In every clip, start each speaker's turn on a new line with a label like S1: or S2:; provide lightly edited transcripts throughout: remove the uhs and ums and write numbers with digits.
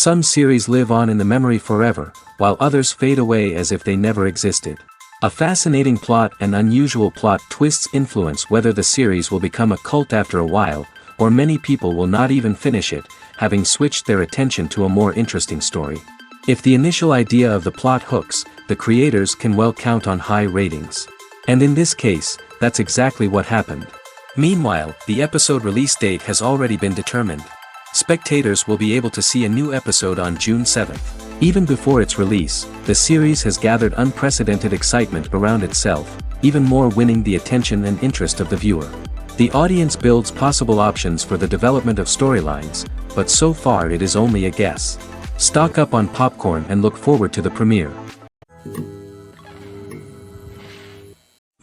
S1: Some series live on in the memory forever, while others fade away as if they never existed. A fascinating plot and unusual plot twists influence whether the series will become a cult after a while, or many people will not even finish it, having switched their attention to a more interesting story. If the initial idea of the plot hooks, the creators can well count on high ratings. And in this case, that's exactly what happened. Meanwhile, the episode release date has already been determined. Spectators will be able to see a new episode on June 7th. Even before its release, the series has gathered unprecedented excitement around itself, even more winning the attention and interest of the viewer. The audience builds possible options for the development of storylines, but so far it is only a guess. Stock up on popcorn and look forward to the premiere.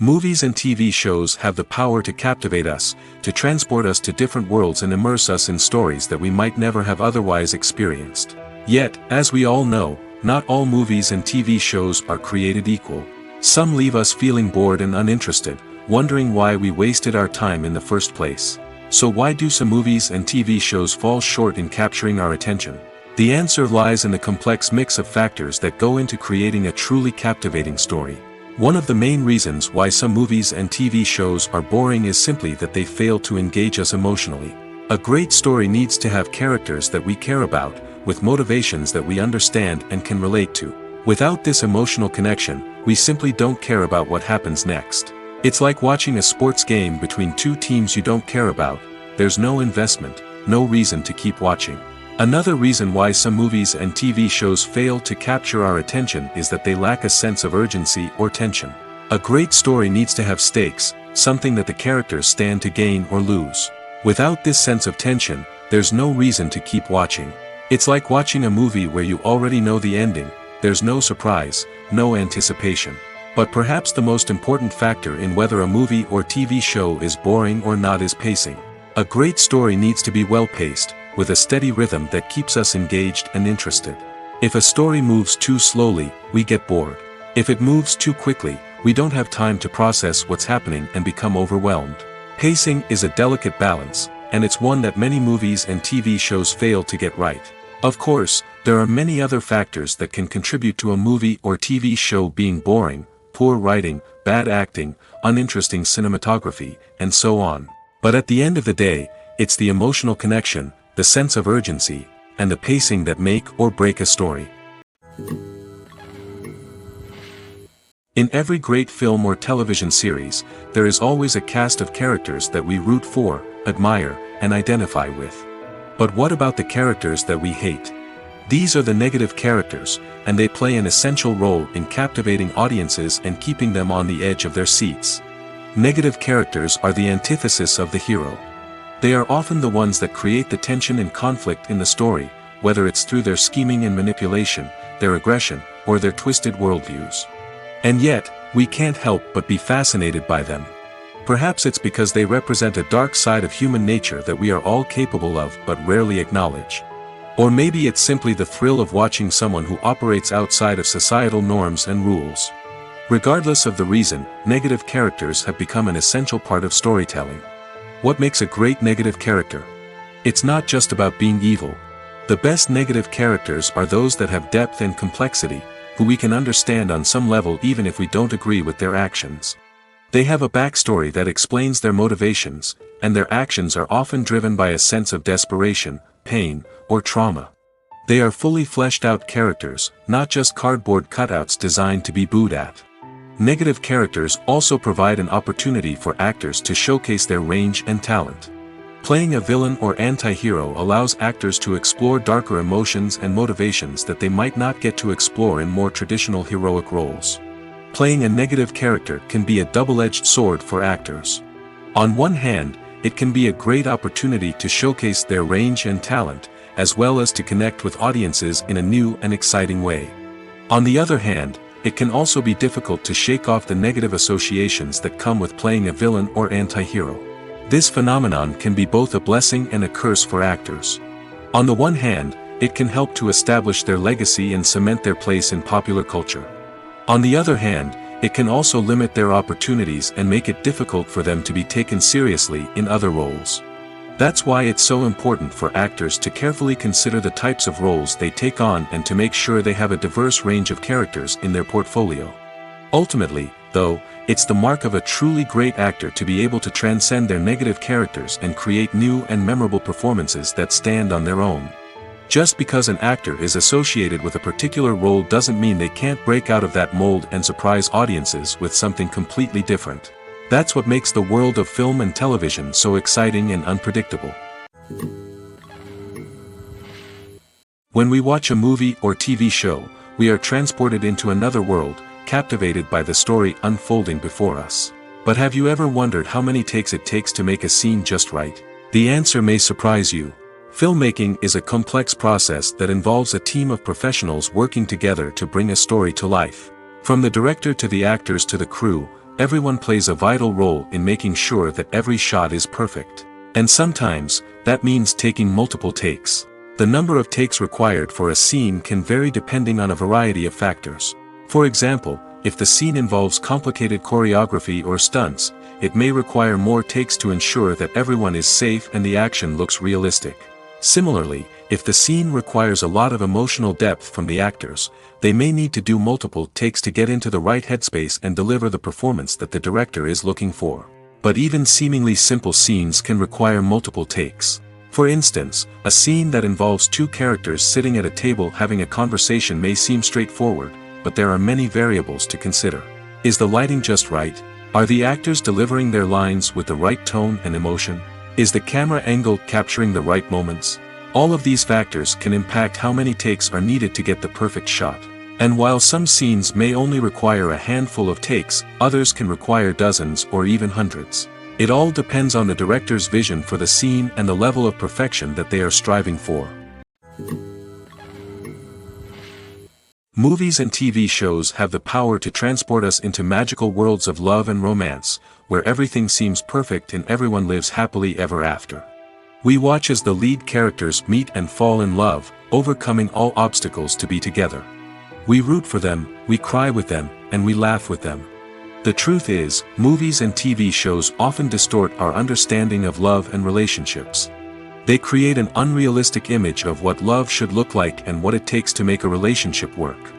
S1: Movies and TV shows have the power to captivate us, to transport us to different worlds and immerse us in stories that we might never have otherwise experienced. Yet, as we all know, not all movies and TV shows are created equal. Some leave us feeling bored and uninterested, wondering why we wasted our time in the first place. So why do some movies and TV shows fall short in capturing our attention? The answer lies in the complex mix of factors that go into creating a truly captivating story. One of the main reasons why some movies and TV shows are boring is simply that they fail to engage us emotionally. A great story needs to have characters that we care about, with motivations that we understand and can relate to. Without this emotional connection, we simply don't care about what happens next. It's like watching a sports game between two teams you don't care about. There's no investment, no reason to keep watching. Another reason why some movies and TV shows fail to capture our attention is that they lack a sense of urgency or tension. A great story needs to have stakes, something that the characters stand to gain or lose. Without this sense of tension, there's no reason to keep watching. It's like watching a movie where you already know the ending. There's no surprise, no anticipation. But perhaps the most important factor in whether a movie or TV show is boring or not is pacing. A great story needs to be well-paced, with a steady rhythm that keeps us engaged and interested. If a story moves too slowly, we get bored. If it moves too quickly, we don't have time to process what's happening and become overwhelmed. Pacing is a delicate balance, and it's one that many movies and TV shows fail to get right. Of course, there are many other factors that can contribute to a movie or TV show being boring: poor writing, bad acting, uninteresting cinematography, and so on. But at the end of the day, it's the emotional connection, the sense of urgency, and the pacing that make or break a story. In every great film or television series, there is always a cast of characters that we root for, admire, and identify with. But what about the characters that we hate? These are the negative characters, and they play an essential role in captivating audiences and keeping them on the edge of their seats. Negative characters are the antithesis of the hero. They are often the ones that create the tension and conflict in the story, whether it's through their scheming and manipulation, their aggression, or their twisted worldviews. And yet, we can't help but be fascinated by them. Perhaps it's because they represent a dark side of human nature that we are all capable of but rarely acknowledge. Or maybe it's simply the thrill of watching someone who operates outside of societal norms and rules. Regardless of the reason, negative characters have become an essential part of storytelling. What makes a great negative character? It's not just about being evil. The best negative characters are those that have depth and complexity, who we can understand on some level even if we don't agree with their actions. They have a backstory that explains their motivations, and their actions are often driven by a sense of desperation, pain, or trauma. They are fully fleshed out characters, not just cardboard cutouts designed to be booed at. Negative characters also provide an opportunity for actors to showcase their range and talent. Playing a villain or anti-hero allows actors to explore darker emotions and motivations that they might not get to explore in more traditional heroic roles. Playing a negative character can be a double-edged sword for actors. On one hand, it can be a great opportunity to showcase their range and talent, as well as to connect with audiences in a new and exciting way. On the other hand, it can also be difficult to shake off the negative associations that come with playing a villain or anti-hero. This phenomenon can be both a blessing and a curse for actors. On the one hand, it can help to establish their legacy and cement their place in popular culture. On the other hand, it can also limit their opportunities and make it difficult for them to be taken seriously in other roles. That's why it's so important for actors to carefully consider the types of roles they take on and to make sure they have a diverse range of characters in their portfolio. Ultimately, though, it's the mark of a truly great actor to be able to transcend their negative characters and create new and memorable performances that stand on their own. Just because an actor is associated with a particular role doesn't mean they can't break out of that mold and surprise audiences with something completely different. That's what makes the world of film and television so exciting and unpredictable. When we watch a movie or TV show, we are transported into another world, captivated by the story unfolding before us. But have you ever wondered how many takes it takes to make a scene just right? The answer may surprise you. Filmmaking is a complex process that involves a team of professionals working together to bring a story to life. From the director to the actors to the crew, everyone plays a vital role in making sure that every shot is perfect. And sometimes, that means taking multiple takes. The number of takes required for a scene can vary depending on a variety of factors. For example, if the scene involves complicated choreography or stunts, it may require more takes to ensure that everyone is safe and the action looks realistic. Similarly, if the scene requires a lot of emotional depth from the actors, they may need to do multiple takes to get into the right headspace and deliver the performance that the director is looking for. But even seemingly simple scenes can require multiple takes. For instance, a scene that involves two characters sitting at a table having a conversation may seem straightforward, but there are many variables to consider. Is the lighting just right? Are the actors delivering their lines with the right tone and emotion? Is the camera angle capturing the right moments? All of these factors can impact how many takes are needed to get the perfect shot. And while some scenes may only require a handful of takes, others can require dozens or even hundreds. It all depends on the director's vision for the scene and the level of perfection that they are striving for. Movies and TV shows have the power to transport us into magical worlds of love and romance, where everything seems perfect and everyone lives happily ever after. We watch as the lead characters meet and fall in love, overcoming all obstacles to be together. We root for them, we cry with them, and we laugh with them. The truth is, movies and TV shows often distort our understanding of love and relationships. They create an unrealistic image of what love should look like and what it takes to make a relationship work.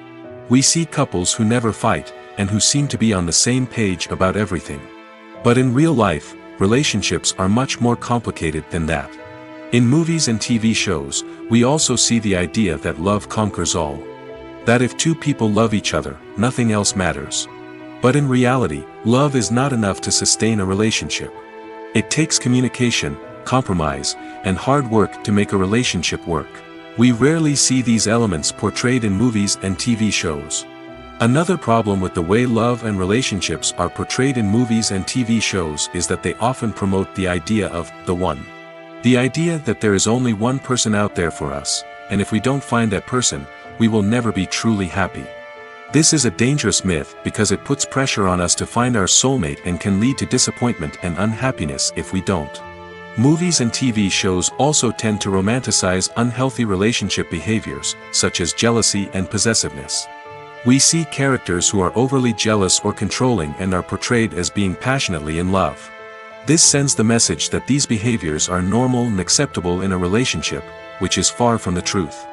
S1: We see couples who never fight, and who seem to be on the same page about everything. But in real life, relationships are much more complicated than that. In movies and TV shows, we also see the idea that love conquers all. That if two people love each other, nothing else matters. But in reality, love is not enough to sustain a relationship. It takes communication, compromise, and hard work to make a relationship work. We rarely see these elements portrayed in movies and TV shows. Another problem with the way love and relationships are portrayed in movies and TV shows is that they often promote the idea of the one. The idea that there is only one person out there for us, and if we don't find that person, we will never be truly happy. This is a dangerous myth because it puts pressure on us to find our soulmate and can lead to disappointment and unhappiness if we don't. Movies and TV shows also tend to romanticize unhealthy relationship behaviors, such as jealousy and possessiveness. We see characters who are overly jealous or controlling and are portrayed as being passionately in love. This sends the message that these behaviors are normal and acceptable in a relationship, which is far from the truth.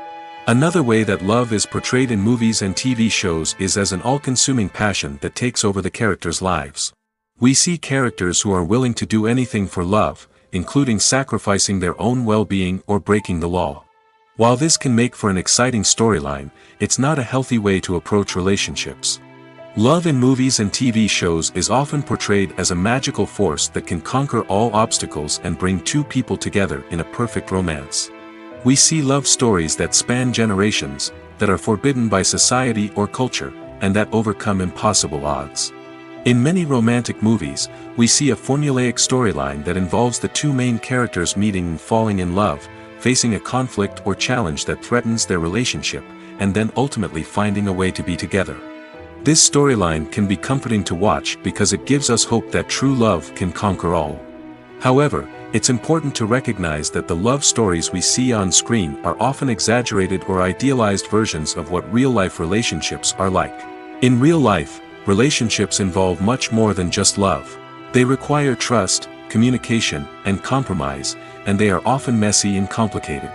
S1: Another way that love is portrayed in movies and TV shows is as an all-consuming passion that takes over the characters' lives. We see characters who are willing to do anything for love, including sacrificing their own well-being or breaking the law. While this can make for an exciting storyline, it's not a healthy way to approach relationships. Love in movies and TV shows is often portrayed as a magical force that can conquer all obstacles and bring two people together in a perfect romance. We see love stories that span generations, that are forbidden by society or culture, and that overcome impossible odds. In many romantic movies, we see a formulaic storyline that involves the two main characters meeting and falling in love, facing a conflict or challenge that threatens their relationship, and then ultimately finding a way to be together. This storyline can be comforting to watch because it gives us hope that true love can conquer all. However, it's important to recognize that the love stories we see on screen are often exaggerated or idealized versions of what real-life relationships are like. In real life, relationships involve much more than just love. They require trust, communication, and compromise, and they are often messy and complicated.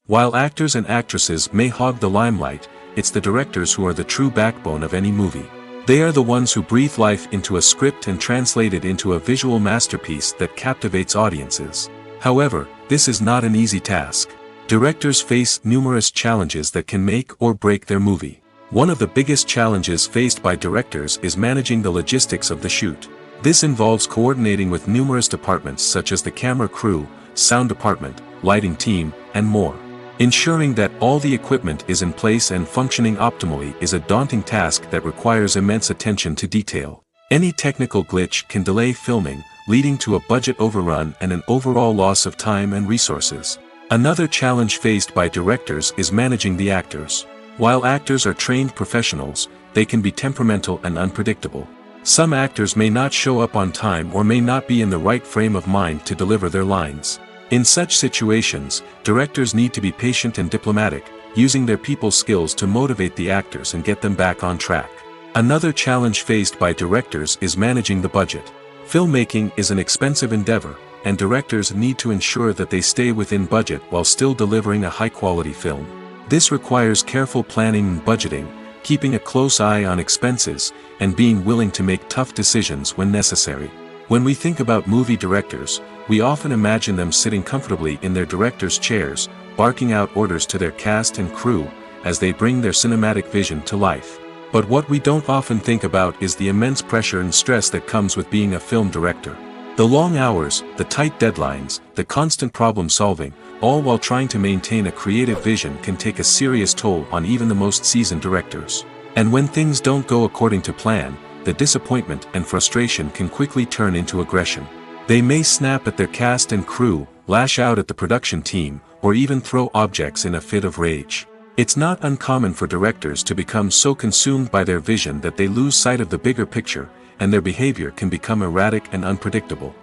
S1: While actors and actresses may hog the limelight, it's the directors who are the true backbone of any movie. They are the ones who breathe life into a script and translate it into a visual masterpiece that captivates audiences. However, this is not an easy task. Directors face numerous challenges that can make or break their movie. One of the biggest challenges faced by directors is managing the logistics of the shoot. This involves coordinating with numerous departments such as the camera crew, sound department, lighting team, and more. Ensuring that all the equipment is in place and functioning optimally is a daunting task that requires immense attention to detail. Any technical glitch can delay filming, leading to a budget overrun and an overall loss of time and resources. Another challenge faced by directors is managing the actors. While actors are trained professionals, they can be temperamental and unpredictable. Some actors may not show up on time or may not be in the right frame of mind to deliver their lines. In such situations, directors need to be patient and diplomatic, using their people skills to motivate the actors and get them back on track. Another challenge faced by directors is managing the budget. Filmmaking is an expensive endeavor, and directors need to ensure that they stay within budget while still delivering a high-quality film. This requires careful planning and budgeting, keeping a close eye on expenses, and being willing to make tough decisions when necessary. When we think about movie directors, we often imagine them sitting comfortably in their director's chairs, barking out orders to their cast and crew, as they bring their cinematic vision to life. But what we don't often think about is the immense pressure and stress that comes with being a film director. The long hours, the tight deadlines, the constant problem solving, all while trying to maintain a creative vision can take a serious toll on even the most seasoned directors. And when things don't go according to plan, the disappointment and frustration can quickly turn into aggression. They may snap at their cast and crew, lash out at the production team, or even throw objects in a fit of rage. It's not uncommon for directors to become so consumed by their vision that they lose sight of the bigger picture, and their behavior can become erratic and unpredictable.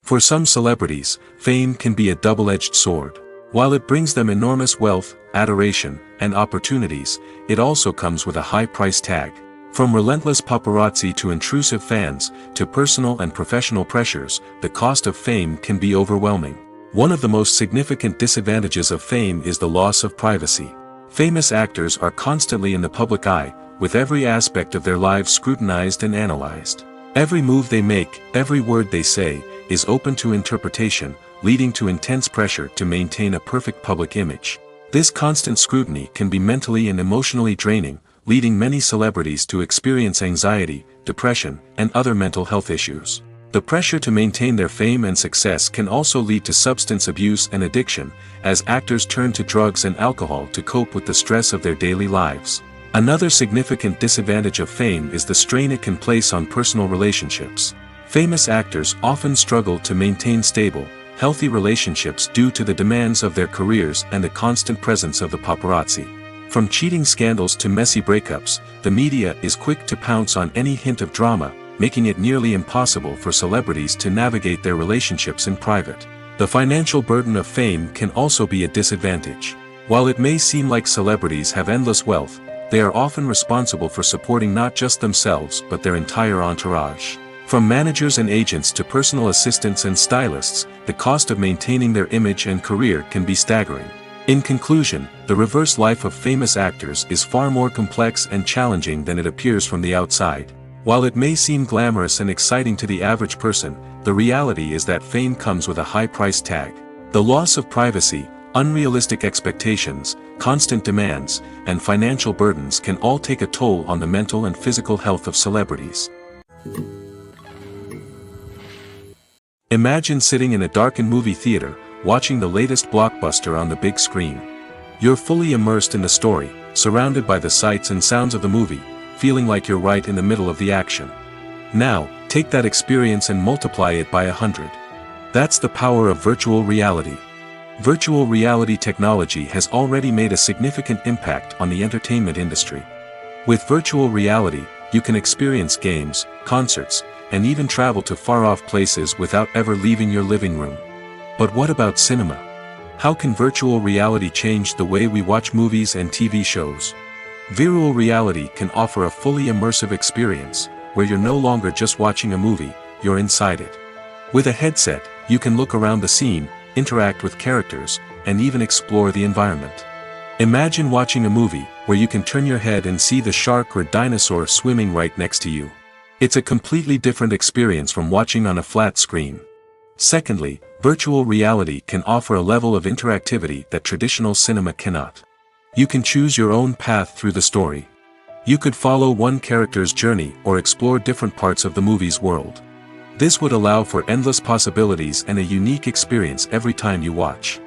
S1: For some celebrities, fame can be a double-edged sword. While it brings them enormous wealth, adoration, and opportunities, it also comes with a high price tag. From relentless paparazzi to intrusive fans, to personal and professional pressures, the cost of fame can be overwhelming. One of the most significant disadvantages of fame is the loss of privacy. Famous actors are constantly in the public eye, with every aspect of their lives scrutinized and analyzed. Every move they make, every word they say, is open to interpretation, leading to intense pressure to maintain a perfect public image. This constant scrutiny can be mentally and emotionally draining, leading many celebrities to experience anxiety, depression, and other mental health issues. The pressure to maintain their fame and success can also lead to substance abuse and addiction, as actors turn to drugs and alcohol to cope with the stress of their daily lives. Another significant disadvantage of fame is the strain it can place on personal relationships. Famous actors often struggle to maintain stable, healthy relationships due to the demands of their careers and the constant presence of the paparazzi. From cheating scandals to messy breakups, the media is quick to pounce on any hint of drama, making it nearly impossible for celebrities to navigate their relationships in private. The financial burden of fame can also be a disadvantage. While it may seem like celebrities have endless wealth, they are often responsible for supporting not just themselves but their entire entourage. From managers and agents to personal assistants and stylists, the cost of maintaining their image and career can be staggering. In conclusion, the reverse life of famous actors is far more complex and challenging than it appears from the outside. While it may seem glamorous and exciting to the average person, the reality is that fame comes with a high price tag. The loss of privacy, unrealistic expectations, constant demands, and financial burdens can all take a toll on the mental and physical health of celebrities. Imagine sitting in a darkened movie theater, watching the latest blockbuster on the big screen. You're fully immersed in the story, surrounded by the sights and sounds of the movie, feeling like you're right in the middle of the action. Now, take that experience and multiply it by 100. That's the power of virtual reality. Virtual reality technology has already made a significant impact on the entertainment industry. With virtual reality, you can experience games, concerts, and even travel to far-off places without ever leaving your living room. But what about cinema? How can virtual reality change the way we watch movies and TV shows? Virtual reality can offer a fully immersive experience, where you're no longer just watching a movie, you're inside it. With a headset, you can look around the scene, interact with characters, and even explore the environment. Imagine watching a movie where you can turn your head and see the shark or dinosaur swimming right next to you. It's a completely different experience from watching on a flat screen. Secondly, virtual reality can offer a level of interactivity that traditional cinema cannot. You can choose your own path through the story. You could follow one character's journey or explore different parts of the movie's world. This would allow for endless possibilities and a unique experience every time you watch.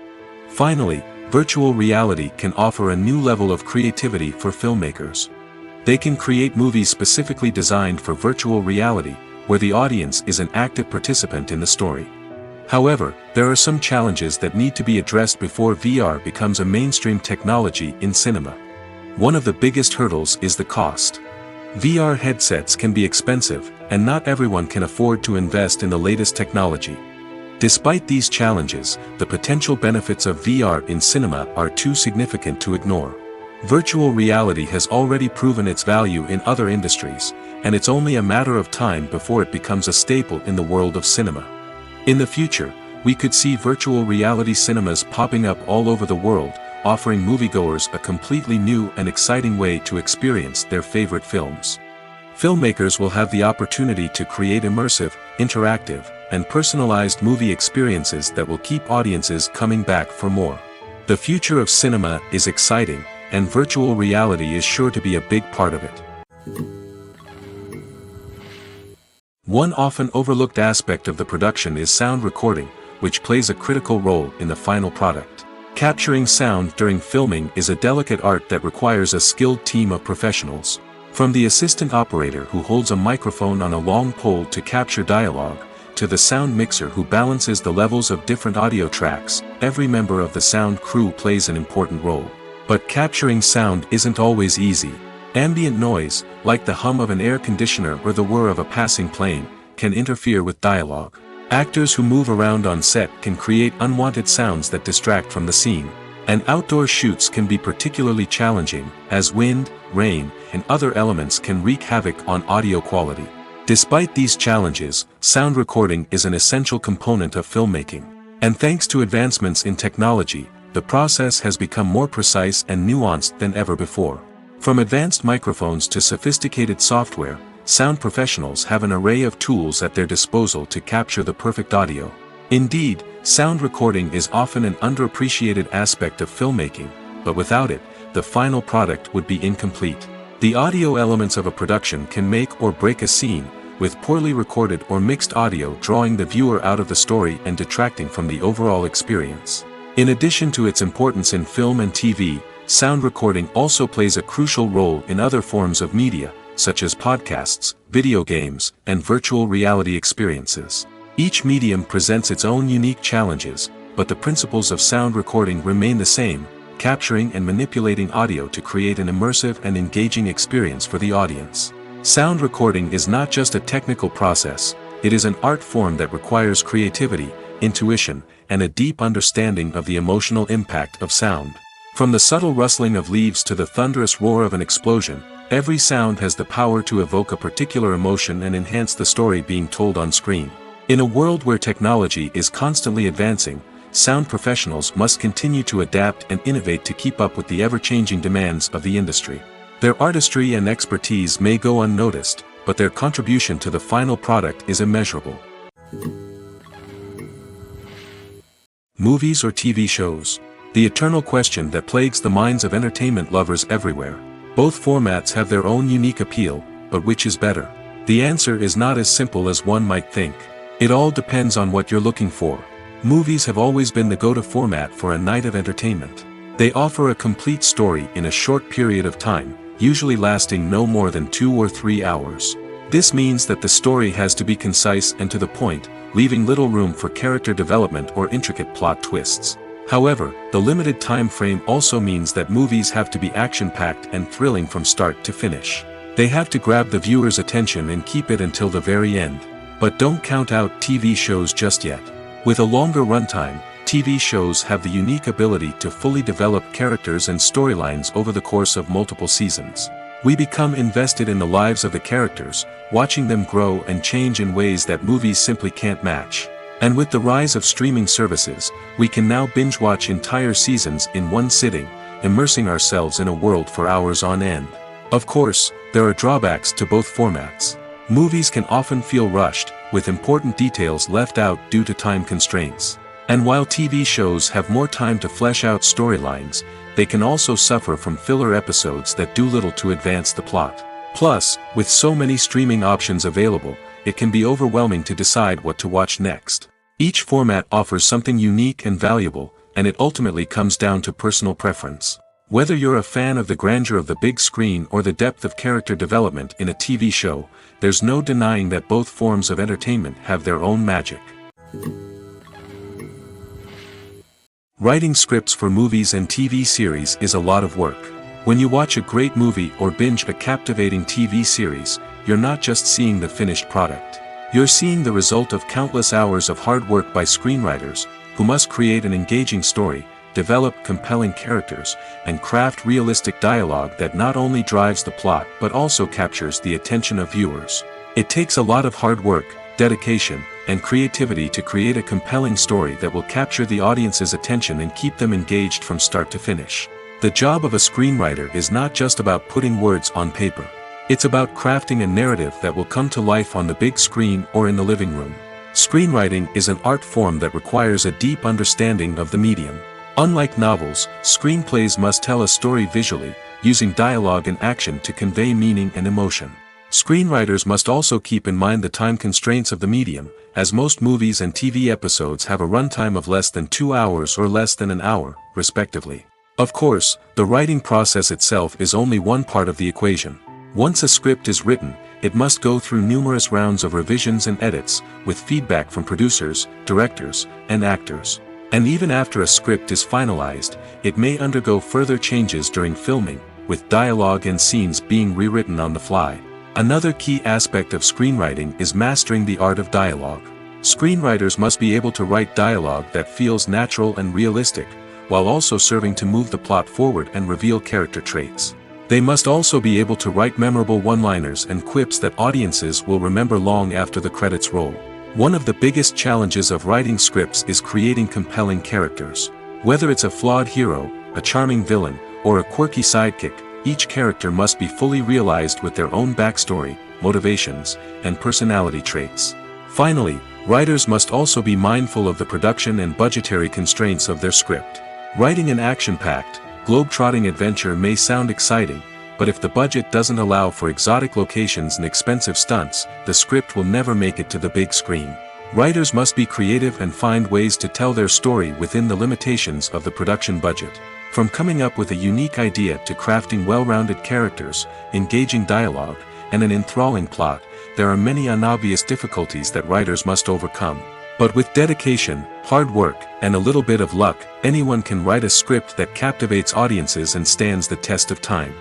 S1: Finally, virtual reality can offer a new level of creativity for filmmakers. They can create movies specifically designed for virtual reality, where the audience is an active participant in the story. However, there are some challenges that need to be addressed before VR becomes a mainstream technology in cinema. One of the biggest hurdles is the cost. VR headsets can be expensive, and not everyone can afford to invest in the latest technology. Despite these challenges, the potential benefits of VR in cinema are too significant to ignore. Virtual reality has already proven its value in other industries, and it's only a matter of time before it becomes a staple in the world of cinema. In the future, we could see virtual reality cinemas popping up all over the world, offering moviegoers a completely new and exciting way to experience their favorite films. Filmmakers will have the opportunity to create immersive, interactive, and personalized movie experiences that will keep audiences coming back for more. The future of cinema is exciting, and virtual reality is sure to be a big part of it. One often overlooked aspect of the production is sound recording, which plays a critical role in the final product. Capturing sound during filming is a delicate art that requires a skilled team of professionals. From the assistant operator who holds a microphone on a long pole to capture dialogue, to the sound mixer who balances the levels of different audio tracks, every member of the sound crew plays an important role. But capturing sound isn't always easy. Ambient noise, like the hum of an air conditioner or the whir of a passing plane, can interfere with dialogue. Actors who move around on set can create unwanted sounds that distract from the scene. And outdoor shoots can be particularly challenging, as wind, rain, and other elements can wreak havoc on audio quality. Despite these challenges, sound recording is an essential component of filmmaking. And thanks to advancements in technology, the process has become more precise and nuanced than ever before. From advanced microphones to sophisticated software, sound professionals have an array of tools at their disposal to capture the perfect audio. Indeed, sound recording is often an underappreciated aspect of filmmaking, but without it, the final product would be incomplete. The audio elements of a production can make or break a scene, with poorly recorded or mixed audio drawing the viewer out of the story and detracting from the overall experience. In addition to its importance in film and TV, sound recording also plays a crucial role in other forms of media, such as podcasts, video games, and virtual reality experiences. Each medium presents its own unique challenges, but the principles of sound recording remain the same, capturing and manipulating audio to create an immersive and engaging experience for the audience. Sound recording is not just a technical process, it is an art form that requires creativity, intuition, and a deep understanding of the emotional impact of sound. From the subtle rustling of leaves to the thunderous roar of an explosion, every sound has the power to evoke a particular emotion and enhance the story being told on screen. In a world where technology is constantly advancing, sound professionals must continue to adapt and innovate to keep up with the ever-changing demands of the industry. Their artistry and expertise may go unnoticed, but their contribution to the final product is immeasurable. Movies or TV shows? The eternal question that plagues the minds of entertainment lovers everywhere. Both formats have their own unique appeal, but which is better? The answer is not as simple as one might think. It all depends on what you're looking for. Movies have always been the go-to format for a night of entertainment. They offer a complete story in a short period of time, usually lasting no more than 2 or 3 hours. This means that the story has to be concise and to the point, leaving little room for character development or intricate plot twists. However, the limited time frame also means that movies have to be action-packed and thrilling from start to finish. They have to grab the viewer's attention and keep it until the very end. But don't count out TV shows just yet. With a longer runtime, TV shows have the unique ability to fully develop characters and storylines over the course of multiple seasons. We become invested in the lives of the characters, watching them grow and change in ways that movies simply can't match. And with the rise of streaming services, we can now binge-watch entire seasons in one sitting, immersing ourselves in a world for hours on end. Of course, there are drawbacks to both formats. Movies can often feel rushed, with important details left out due to time constraints. And while TV shows have more time to flesh out storylines, they can also suffer from filler episodes that do little to advance the plot. Plus, with so many streaming options available, it can be overwhelming to decide what to watch next. Each format offers something unique and valuable, and it ultimately comes down to personal preference. Whether you're a fan of the grandeur of the big screen or the depth of character development in a TV show, there's no denying that both forms of entertainment have their own magic. Writing scripts for movies and TV series is a lot of work. When you watch a great movie or binge a captivating TV series, you're not just seeing the finished product. You're seeing the result of countless hours of hard work by screenwriters, who must create an engaging story, develop compelling characters, and craft realistic dialogue that not only drives the plot but also captures the attention of viewers. It takes a lot of hard work, dedication, and creativity to create a compelling story that will capture the audience's attention and keep them engaged from start to finish. The job of a screenwriter is not just about putting words on paper. It's about crafting a narrative that will come to life on the big screen or in the living room. Screenwriting is an art form that requires a deep understanding of the medium. Unlike novels, screenplays must tell a story visually, using dialogue and action to convey meaning and emotion. Screenwriters must also keep in mind the time constraints of the medium, as most movies and TV episodes have a runtime of less than 2 hours or less than an hour, respectively. Of course, the writing process itself is only one part of the equation. Once a script is written, it must go through numerous rounds of revisions and edits, with feedback from producers, directors, and actors. And even after a script is finalized, it may undergo further changes during filming, with dialogue and scenes being rewritten on the fly. Another key aspect of screenwriting is mastering the art of dialogue. Screenwriters must be able to write dialogue that feels natural and realistic, while also serving to move the plot forward and reveal character traits. They must also be able to write memorable one-liners and quips that audiences will remember long after the credits roll. One of the biggest challenges of writing scripts is creating compelling characters. Whether it's a flawed hero, a charming villain, or a quirky sidekick, each character must be fully realized with their own backstory, motivations, and personality traits. Finally, writers must also be mindful of the production and budgetary constraints of their script. Writing an action-packed, globe-trotting adventure may sound exciting, but if the budget doesn't allow for exotic locations and expensive stunts, the script will never make it to the big screen. Writers must be creative and find ways to tell their story within the limitations of the production budget. From coming up with a unique idea to crafting well-rounded characters, engaging dialogue, and an enthralling plot, there are many unobvious difficulties that writers must overcome. But with dedication, hard work, and a little bit of luck, anyone can write a script that captivates audiences and stands the test of time.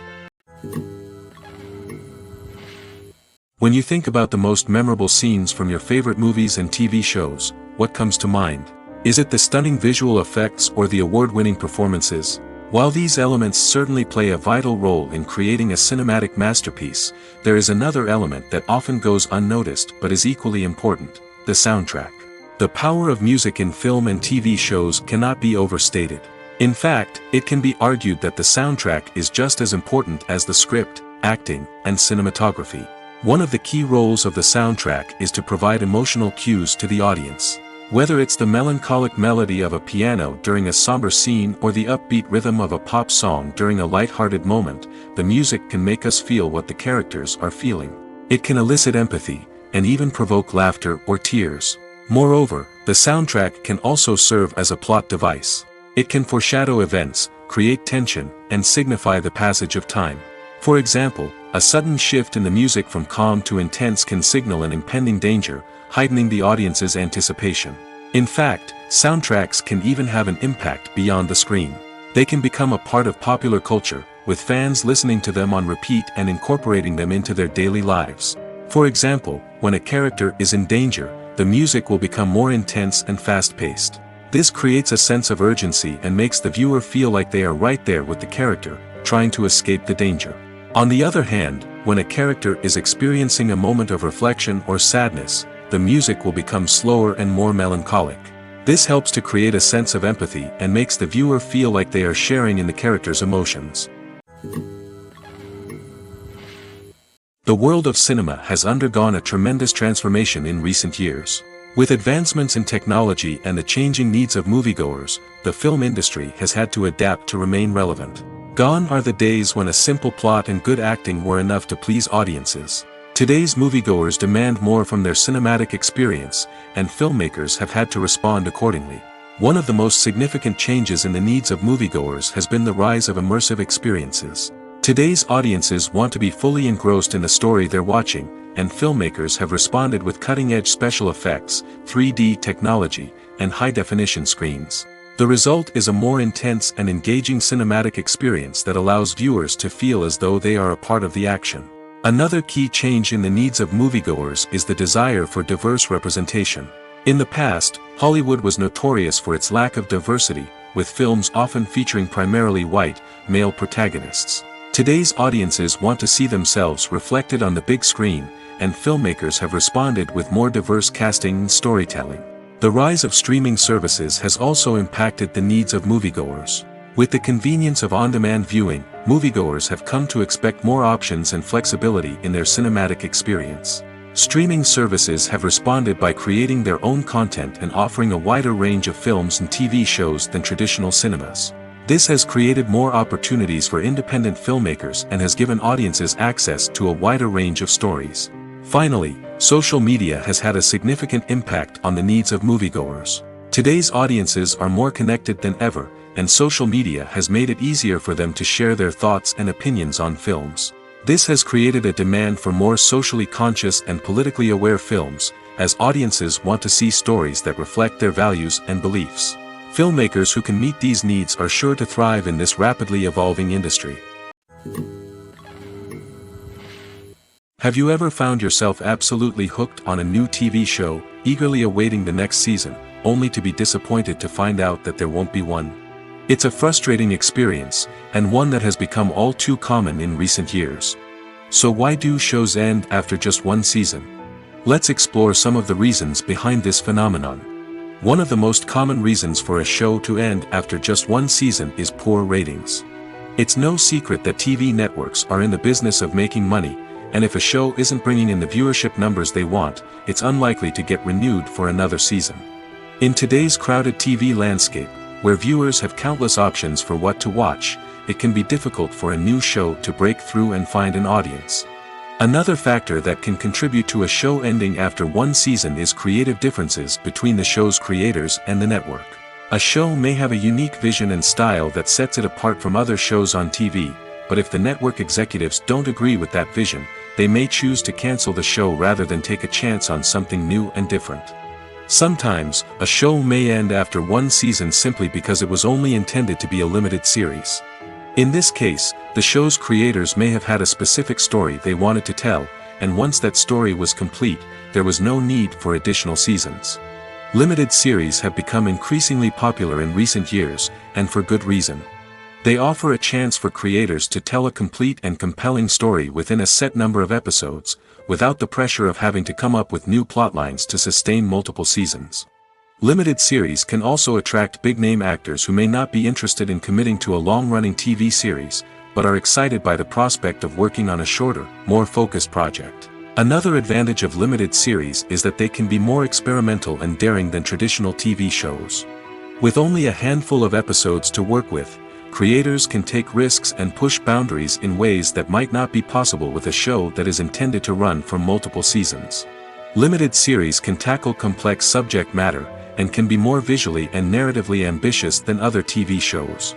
S1: When you think about the most memorable scenes from your favorite movies and TV shows, what comes to mind? Is it the stunning visual effects or the award-winning performances? While these elements certainly play a vital role in creating a cinematic masterpiece, there is another element that often goes unnoticed but is equally important: the soundtrack. The power of music in film and TV shows cannot be overstated. In fact, it can be argued that the soundtrack is just as important as the script, acting, and cinematography. One of the key roles of the soundtrack is to provide emotional cues to the audience. Whether it's the melancholic melody of a piano during a somber scene or the upbeat rhythm of a pop song during a light-hearted moment, the music can make us feel what the characters are feeling. It can elicit empathy, and even provoke laughter or tears. Moreover, the soundtrack can also serve as a plot device. It can foreshadow events, create tension, and signify the passage of time. For example, a sudden shift in the music from calm to intense can signal an impending danger, heightening the audience's anticipation. In fact, soundtracks can even have an impact beyond the screen. They can become a part of popular culture, with fans listening to them on repeat and incorporating them into their daily lives. For example, when a character is in danger, the music will become more intense and fast-paced. This creates a sense of urgency and makes the viewer feel like they are right there with the character, trying to escape the danger. On the other hand, when a character is experiencing a moment of reflection or sadness, the music will become slower and more melancholic. This helps to create a sense of empathy and makes the viewer feel like they are sharing in the character's emotions. The world of cinema has undergone a tremendous transformation in recent years. With advancements in technology and the changing needs of moviegoers, the film industry has had to adapt to remain relevant. Gone are the days when a simple plot and good acting were enough to please audiences. Today's moviegoers demand more from their cinematic experience, and filmmakers have had to respond accordingly. One of the most significant changes in the needs of moviegoers has been the rise of immersive experiences. Today's audiences want to be fully engrossed in the story they're watching, and filmmakers have responded with cutting-edge special effects, 3D technology, and high-definition screens. The result is a more intense and engaging cinematic experience that allows viewers to feel as though they are a part of the action. Another key change in the needs of moviegoers is the desire for diverse representation. In the past, Hollywood was notorious for its lack of diversity, with films often featuring primarily white, male protagonists. Today's audiences want to see themselves reflected on the big screen, and filmmakers have responded with more diverse casting and storytelling. The rise of streaming services has also impacted the needs of moviegoers. With the convenience of on-demand viewing, moviegoers have come to expect more options and flexibility in their cinematic experience. Streaming services have responded by creating their own content and offering a wider range of films and TV shows than traditional cinemas. This has created more opportunities for independent filmmakers and has given audiences access to a wider range of stories. Finally, social media has had a significant impact on the needs of moviegoers. Today's audiences are more connected than ever, and social media has made it easier for them to share their thoughts and opinions on films. This has created a demand for more socially conscious and politically aware films, as audiences want to see stories that reflect their values and beliefs. Filmmakers who can meet these needs are sure to thrive in this rapidly evolving industry. Have you ever found yourself absolutely hooked on a new TV show, eagerly awaiting the next season, only to be disappointed to find out that there won't be one? It's a frustrating experience, and one that has become all too common in recent years. So why do shows end after just one season? Let's explore some of the reasons behind this phenomenon. One of the most common reasons for a show to end after just one season is poor ratings. It's no secret that TV networks are in the business of making money, and if a show isn't bringing in the viewership numbers they want, it's unlikely to get renewed for another season. In today's crowded TV landscape, where viewers have countless options for what to watch, it can be difficult for a new show to break through and find an audience. Another factor that can contribute to a show ending after one season is creative differences between the show's creators and the network. A show may have a unique vision and style that sets it apart from other shows on TV, but if the network executives don't agree with that vision, they may choose to cancel the show rather than take a chance on something new and different. Sometimes, a show may end after one season simply because it was only intended to be a limited series. In this case, the show's creators may have had a specific story they wanted to tell, and once that story was complete, there was no need for additional seasons. Limited series have become increasingly popular in recent years, and for good reason. They offer a chance for creators to tell a complete and compelling story within a set number of episodes, without the pressure of having to come up with new plotlines to sustain multiple seasons. Limited series can also attract big-name actors who may not be interested in committing to a long-running TV series, but are excited by the prospect of working on a shorter, more focused project. Another advantage of limited series is that they can be more experimental and daring than traditional TV shows. With only a handful of episodes to work with, creators can take risks and push boundaries in ways that might not be possible with a show that is intended to run for multiple seasons. Limited series can tackle complex subject matter, and can be more visually and narratively ambitious than other TV shows.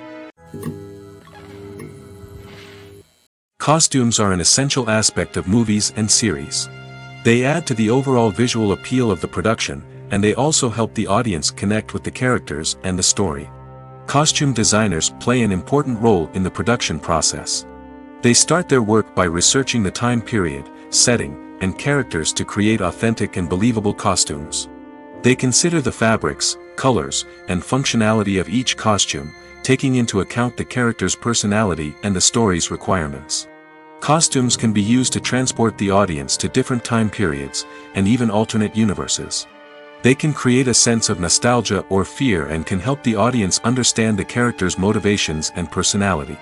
S1: Costumes are an essential aspect of movies and series. They add to the overall visual appeal of the production, and they also help the audience connect with the characters and the story. Costume designers play an important role in the production process. They start their work by researching the time period, setting, and characters to create authentic and believable costumes. They consider the fabrics, colors, and functionality of each costume, taking into account the character's personality and the story's requirements. Costumes can be used to transport the audience to different time periods, and even alternate universes. They can create a sense of nostalgia or fear and can help the audience understand the character's motivations and personality.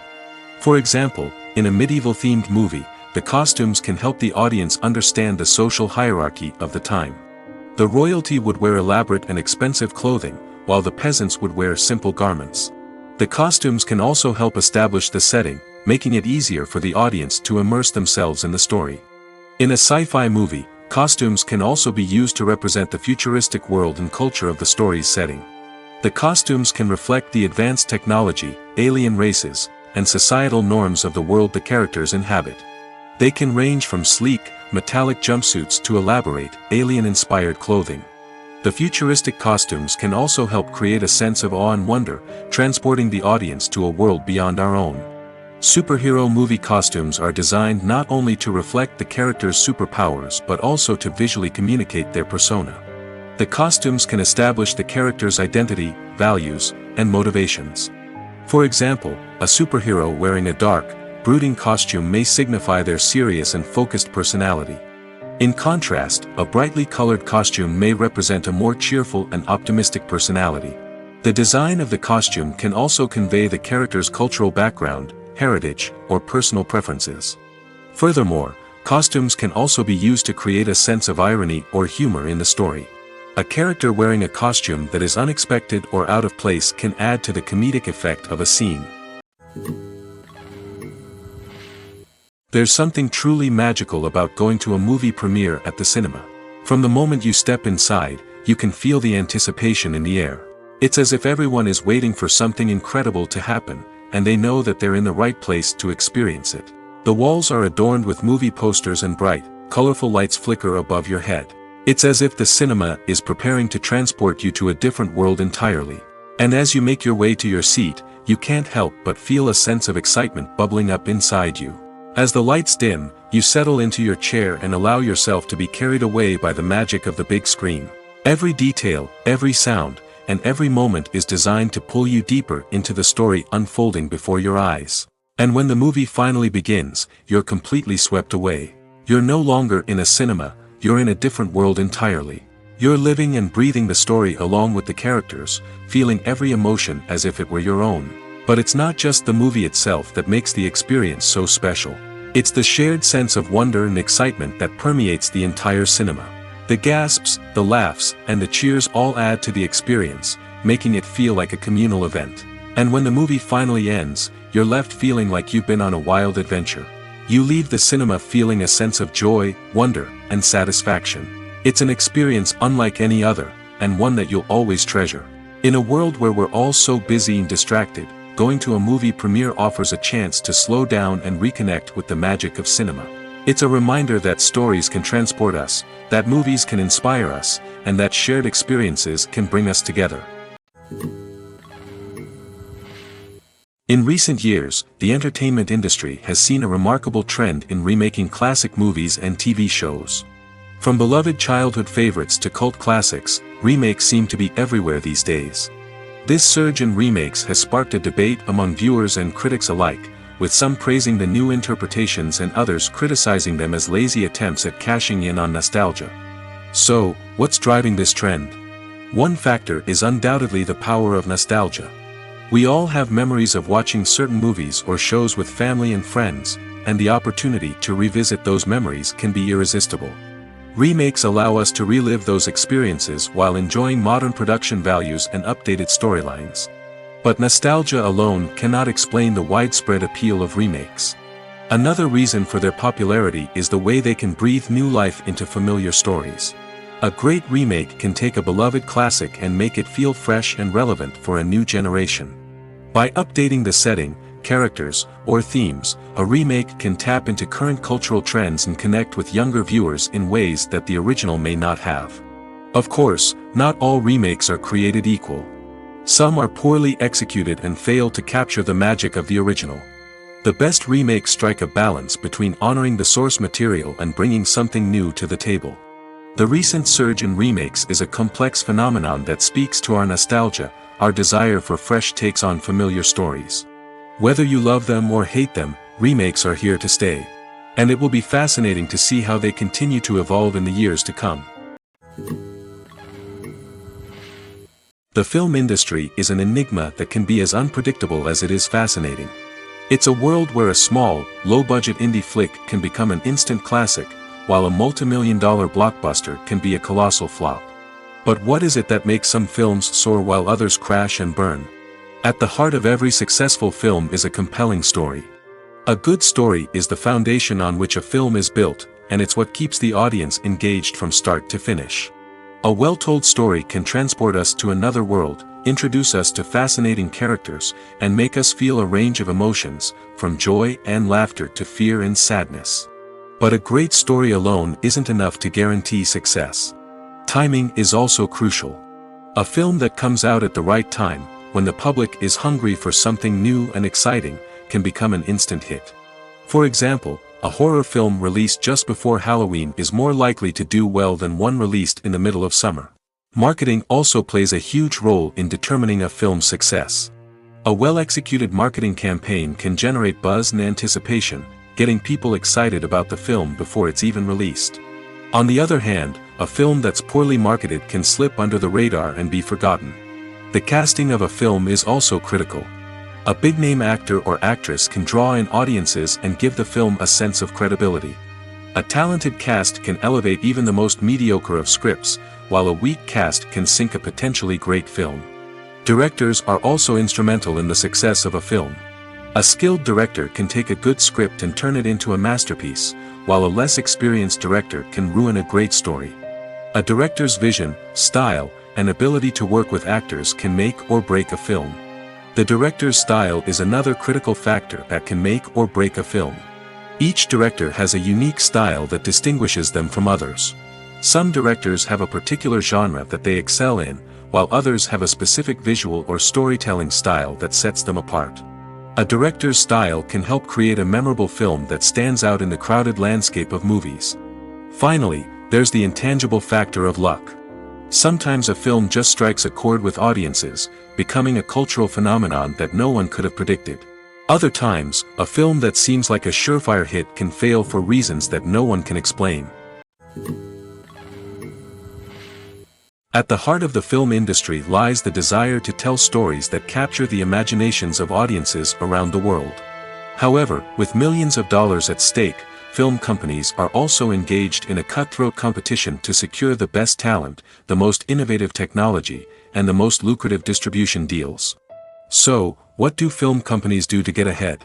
S1: For example, in a medieval-themed movie, the costumes can help the audience understand the social hierarchy of the time. The royalty would wear elaborate and expensive clothing, while the peasants would wear simple garments. The costumes can also help establish the setting, making it easier for the audience to immerse themselves in the story. In a sci-fi movie, costumes can also be used to represent the futuristic world and culture of the story's setting. The costumes can reflect the advanced technology, alien races, and societal norms of the world the characters inhabit. They can range from sleek, metallic jumpsuits to elaborate, alien-inspired clothing. The futuristic costumes can also help create a sense of awe and wonder, transporting the audience to a world beyond our own. Superhero movie costumes are designed not only to reflect the character's superpowers but also to visually communicate their persona. The costumes can establish the character's identity, values, and motivations. For example, a superhero wearing a dark, brooding costume may signify their serious and focused personality. In contrast, a brightly colored costume may represent a more cheerful and optimistic personality. The design of the costume can also convey the character's cultural background, heritage, or personal preferences. Furthermore, costumes can also be used to create a sense of irony or humor in the story. A character wearing a costume that is unexpected or out of place can add to the comedic effect of a scene. There's something truly magical about going to a movie premiere at the cinema. From the moment you step inside, you can feel the anticipation in the air. It's as if everyone is waiting for something incredible to happen, and they know that they're in the right place to experience it. The walls are adorned with movie posters and bright, colorful lights flicker above your head. It's as if the cinema is preparing to transport you to a different world entirely. And as you make your way to your seat, you can't help but feel a sense of excitement bubbling up inside you. As the lights dim, you settle into your chair and allow yourself to be carried away by the magic of the big screen. Every detail, every sound, and every moment is designed to pull you deeper into the story unfolding before your eyes. And when the movie finally begins, you're completely swept away. You're no longer in a cinema, you're in a different world entirely. You're living and breathing the story along with the characters, feeling every emotion as if it were your own. But it's not just the movie itself that makes the experience so special. It's the shared sense of wonder and excitement that permeates the entire cinema. The gasps, the laughs, and the cheers all add to the experience, making it feel like a communal event. And when the movie finally ends, you're left feeling like you've been on a wild adventure. You leave the cinema feeling a sense of joy, wonder, and satisfaction. It's an experience unlike any other, and one that you'll always treasure. In a world where we're all so busy and distracted, going to a movie premiere offers a chance to slow down and reconnect with the magic of cinema. It's a reminder that stories can transport us, that movies can inspire us, and that shared experiences can bring us together. In recent years, the entertainment industry has seen a remarkable trend in remaking classic movies and TV shows. From beloved childhood favorites to cult classics, remakes seem to be everywhere these days. This surge in remakes has sparked a debate among viewers and critics alike, with some praising the new interpretations and others criticizing them as lazy attempts at cashing in on nostalgia. So, what's driving this trend? One factor is undoubtedly the power of nostalgia. We all have memories of watching certain movies or shows with family and friends, and the opportunity to revisit those memories can be irresistible. Remakes allow us to relive those experiences while enjoying modern production values and updated storylines. But nostalgia alone cannot explain the widespread appeal of remakes. Another reason for their popularity is the way they can breathe new life into familiar stories. A great remake can take a beloved classic and make it feel fresh and relevant for a new generation. By updating the setting, characters, or themes, a remake can tap into current cultural trends and connect with younger viewers in ways that the original may not have. Of course, not all remakes are created equal. Some are poorly executed and fail to capture the magic of the original. The best remakes strike a balance between honoring the source material and bringing something new to the table. The recent surge in remakes is a complex phenomenon that speaks to our nostalgia, our desire for fresh takes on familiar stories. Whether you love them or hate them, remakes are here to stay. And it will be fascinating to see how they continue to evolve in the years to come. The film industry is an enigma that can be as unpredictable as it is fascinating. It's a world where a small, low-budget indie flick can become an instant classic, while a multi-million-dollar blockbuster can be a colossal flop. But what is it that makes some films soar while others crash and burn? At the heart of every successful film is a compelling story. A good story is the foundation on which a film is built, and it's what keeps the audience engaged from start to finish. A well-told story can transport us to another world, introduce us to fascinating characters, and make us feel a range of emotions, from joy and laughter to fear and sadness. But a great story alone isn't enough to guarantee success. Timing is also crucial. A film that comes out at the right time, when the public is hungry for something new and exciting, can become an instant hit. For example, a horror film released just before Halloween is more likely to do well than one released in the middle of summer. Marketing also plays a huge role in determining a film's success. A well-executed marketing campaign can generate buzz and anticipation, getting people excited about the film before it's even released. On the other hand, a film that's poorly marketed can slip under the radar and be forgotten. The casting of a film is also critical. A big-name actor or actress can draw in audiences and give the film a sense of credibility. A talented cast can elevate even the most mediocre of scripts, while a weak cast can sink a potentially great film. Directors are also instrumental in the success of a film. A skilled director can take a good script and turn it into a masterpiece, while a less experienced director can ruin a great story. A director's vision, style, and ability to work with actors can make or break a film. The director's style is another critical factor that can make or break a film. Each director has a unique style that distinguishes them from others. Some directors have a particular genre that they excel in, while others have a specific visual or storytelling style that sets them apart. A director's style can help create a memorable film that stands out in the crowded landscape of movies. Finally, there's the intangible factor of luck. Sometimes a film just strikes a chord with audiences, becoming a cultural phenomenon that no one could have predicted. Other times, a film that seems like a surefire hit can fail for reasons that no one can explain. At the heart of the film industry lies the desire to tell stories that capture the imaginations of audiences around the world. However, with millions of dollars at stake, film companies are also engaged in a cutthroat competition to secure the best talent, the most innovative technology, and the most lucrative distribution deals. So, what do film companies do to get ahead?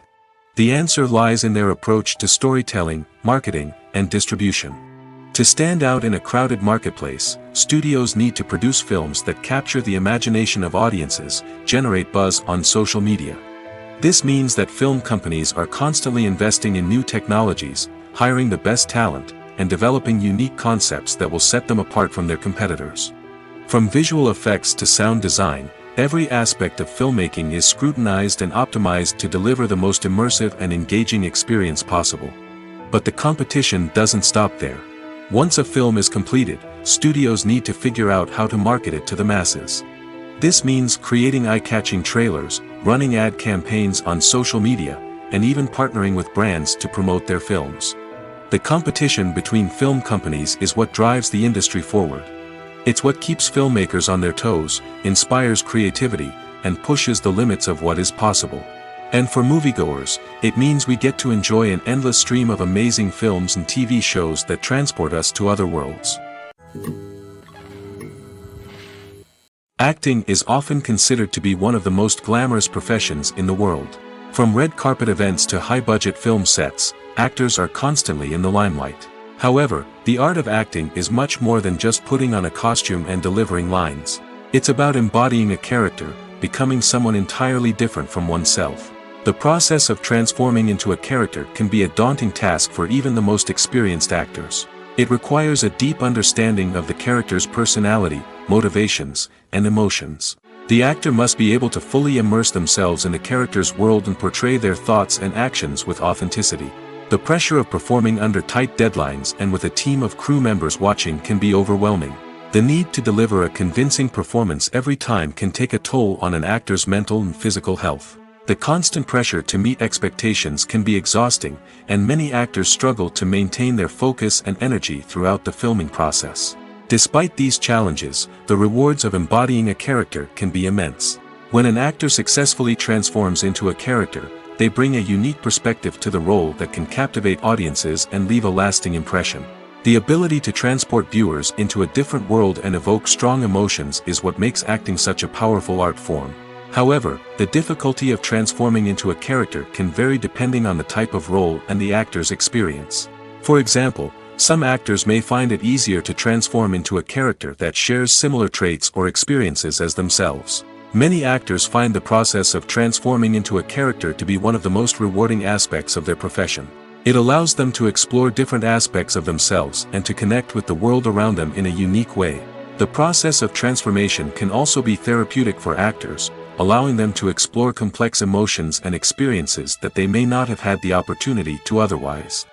S1: The answer lies in their approach to storytelling, marketing, and distribution. To stand out in a crowded marketplace, studios need to produce films that capture the imagination of audiences, generate buzz on social media. This means that film companies are constantly investing in new technologies, hiring the best talent, and developing unique concepts that will set them apart from their competitors. From visual effects to sound design, every aspect of filmmaking is scrutinized and optimized to deliver the most immersive and engaging experience possible. But the competition doesn't stop there. Once a film is completed, studios need to figure out how to market it to the masses. This means creating eye-catching trailers, running ad campaigns on social media, and even partnering with brands to promote their films. The competition between film companies is what drives the industry forward. It's what keeps filmmakers on their toes, inspires creativity, and pushes the limits of what is possible. And for moviegoers, it means we get to enjoy an endless stream of amazing films and TV shows that transport us to other worlds. Acting is often considered to be one of the most glamorous professions in the world. From red carpet events to high-budget film sets, actors are constantly in the limelight. However, the art of acting is much more than just putting on a costume and delivering lines. It's about embodying a character, becoming someone entirely different from oneself. The process of transforming into a character can be a daunting task for even the most experienced actors. It requires a deep understanding of the character's personality, motivations, and emotions. The actor must be able to fully immerse themselves in the character's world and portray their thoughts and actions with authenticity. The pressure of performing under tight deadlines and with a team of crew members watching can be overwhelming. The need to deliver a convincing performance every time can take a toll on an actor's mental and physical health. The constant pressure to meet expectations can be exhausting, and many actors struggle to maintain their focus and energy throughout the filming process. Despite these challenges, the rewards of embodying a character can be immense. When an actor successfully transforms into a character, they bring a unique perspective to the role that can captivate audiences and leave a lasting impression. The ability to transport viewers into a different world and evoke strong emotions is what makes acting such a powerful art form. However, the difficulty of transforming into a character can vary depending on the type of role and the actor's experience. For example, some actors may find it easier to transform into a character that shares similar traits or experiences as themselves. Many actors find the process of transforming into a character to be one of the most rewarding aspects of their profession. It allows them to explore different aspects of themselves and to connect with the world around them in a unique way. The process of transformation can also be therapeutic for actors, allowing them to explore complex emotions and experiences that they may not have had the opportunity to otherwise.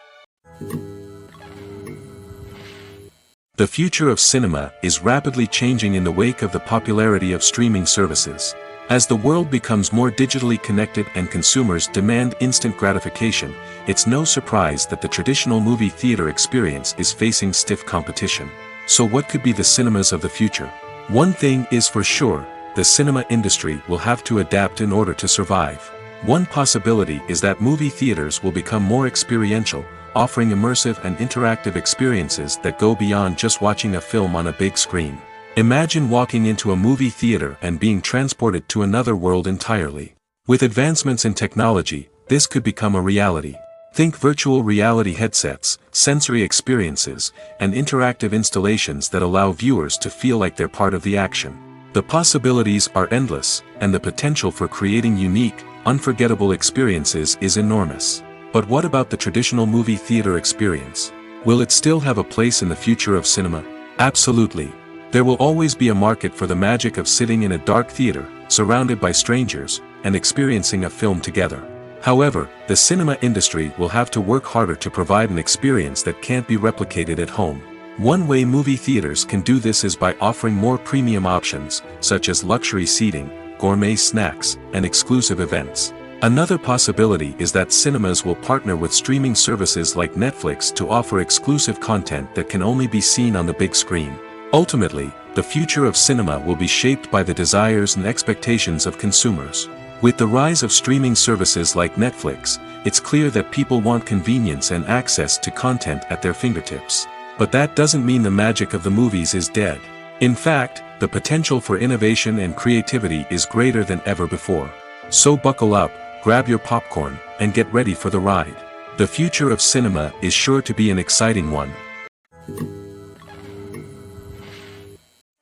S1: The future of cinema is rapidly changing in the wake of the popularity of streaming services. As the world becomes more digitally connected and consumers demand instant gratification, it's no surprise that the traditional movie theater experience is facing stiff competition. So what could be the cinemas of the future? One thing is for sure, the cinema industry will have to adapt in order to survive. One possibility is that movie theaters will become more experiential, offering immersive and interactive experiences that go beyond just watching a film on a big screen. Imagine walking into a movie theater and being transported to another world entirely. With advancements in technology, this could become a reality. Think virtual reality headsets, sensory experiences, and interactive installations that allow viewers to feel like they're part of the action. The possibilities are endless, and the potential for creating unique, unforgettable experiences is enormous. But what about the traditional movie theater experience? Will it still have a place in the future of cinema? Absolutely. There will always be a market for the magic of sitting in a dark theater, surrounded by strangers, and experiencing a film together. However, the cinema industry will have to work harder to provide an experience that can't be replicated at home. One way movie theaters can do this is by offering more premium options, such as luxury seating, gourmet snacks, and exclusive events. Another possibility is that cinemas will partner with streaming services like Netflix to offer exclusive content that can only be seen on the big screen. Ultimately, the future of cinema will be shaped by the desires and expectations of consumers. With the rise of streaming services like Netflix, it's clear that people want convenience and access to content at their fingertips. But that doesn't mean the magic of the movies is dead. In fact, the potential for innovation and creativity is greater than ever before. So buckle up, grab your popcorn, and get ready for the ride. The future of cinema is sure to be an exciting one.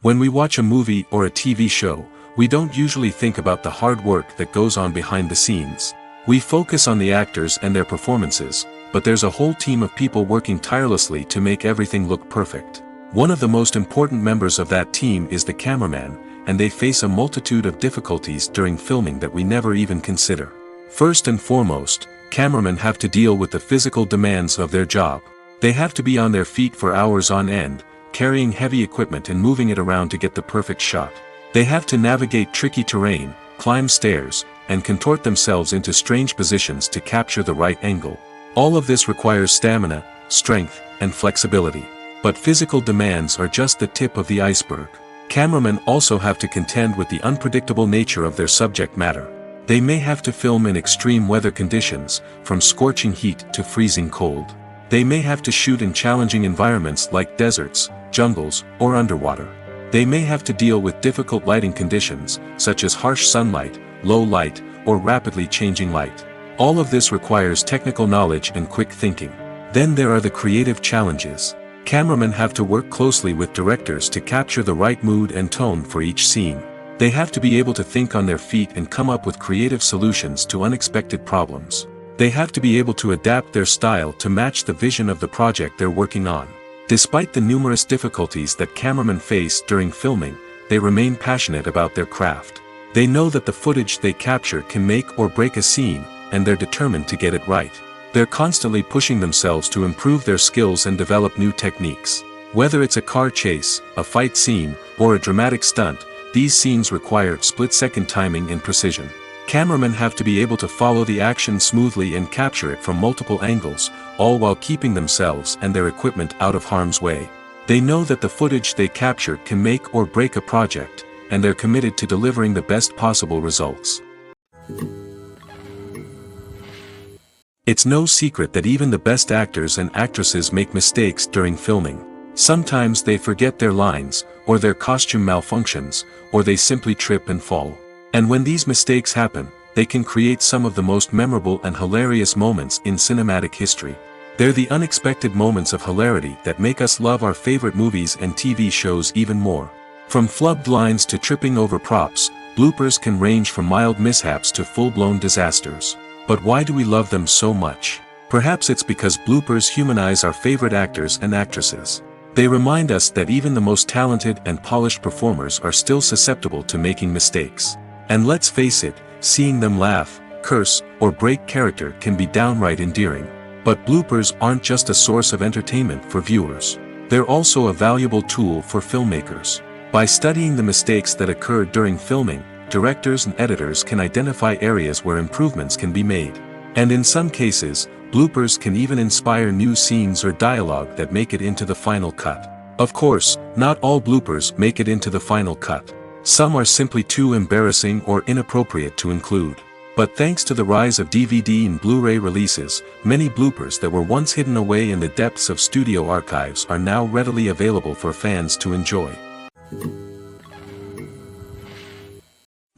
S1: When we watch a movie or a TV show, we don't usually think about the hard work that goes on behind the scenes. We focus on the actors and their performances, but there's a whole team of people working tirelessly to make everything look perfect. One of the most important members of that team is the cameraman, and they face a multitude of difficulties during filming that we never even consider. First and foremost, cameramen have to deal with the physical demands of their job. They have to be on their feet for hours on end, carrying heavy equipment and moving it around to get the perfect shot. They have to navigate tricky terrain, climb stairs, and contort themselves into strange positions to capture the right angle. All of this requires stamina, strength, and flexibility. But physical demands are just the tip of the iceberg. Cameramen also have to contend with the unpredictable nature of their subject matter. They may have to film in extreme weather conditions, from scorching heat to freezing cold. They may have to shoot in challenging environments like deserts, jungles, or underwater. They may have to deal with difficult lighting conditions, such as harsh sunlight, low light, or rapidly changing light. All of this requires technical knowledge and quick thinking. Then there are the creative challenges. Cameramen have to work closely with directors to capture the right mood and tone for each scene. They have to be able to think on their feet and come up with creative solutions to unexpected problems. They have to be able to adapt their style to match the vision of the project they're working on. Despite the numerous difficulties that cameramen face during filming, they remain passionate about their craft. They know that the footage they capture can make or break a scene, and they're determined to get it right. They're constantly pushing themselves to improve their skills and develop new techniques. Whether it's a car chase, a fight scene, or a dramatic stunt, these scenes require split-second timing and precision. Cameramen have to be able to follow the action smoothly and capture it from multiple angles, all while keeping themselves and their equipment out of harm's way. They know that the footage they capture can make or break a project, and they're committed to delivering the best possible results. It's no secret that even the best actors and actresses make mistakes during filming. Sometimes they forget their lines, or their costume malfunctions, or they simply trip and fall. And when these mistakes happen, they can create some of the most memorable and hilarious moments in cinematic history. They're the unexpected moments of hilarity that make us love our favorite movies and TV shows even more. From flubbed lines to tripping over props, bloopers can range from mild mishaps to full-blown disasters. But why do we love them so much? Perhaps it's because bloopers humanize our favorite actors and actresses. They remind us that even the most talented and polished performers are still susceptible to making mistakes. And let's face it, seeing them laugh, curse, or break character can be downright endearing. But bloopers aren't just a source of entertainment for viewers. They're also a valuable tool for filmmakers. By studying the mistakes that occur during filming, directors and editors can identify areas where improvements can be made. And in some cases, bloopers can even inspire new scenes or dialogue that make it into the final cut. Of course, not all bloopers make it into the final cut. Some are simply too embarrassing or inappropriate to include. But thanks to the rise of DVD and Blu-ray releases, many bloopers that were once hidden away in the depths of studio archives are now readily available for fans to enjoy.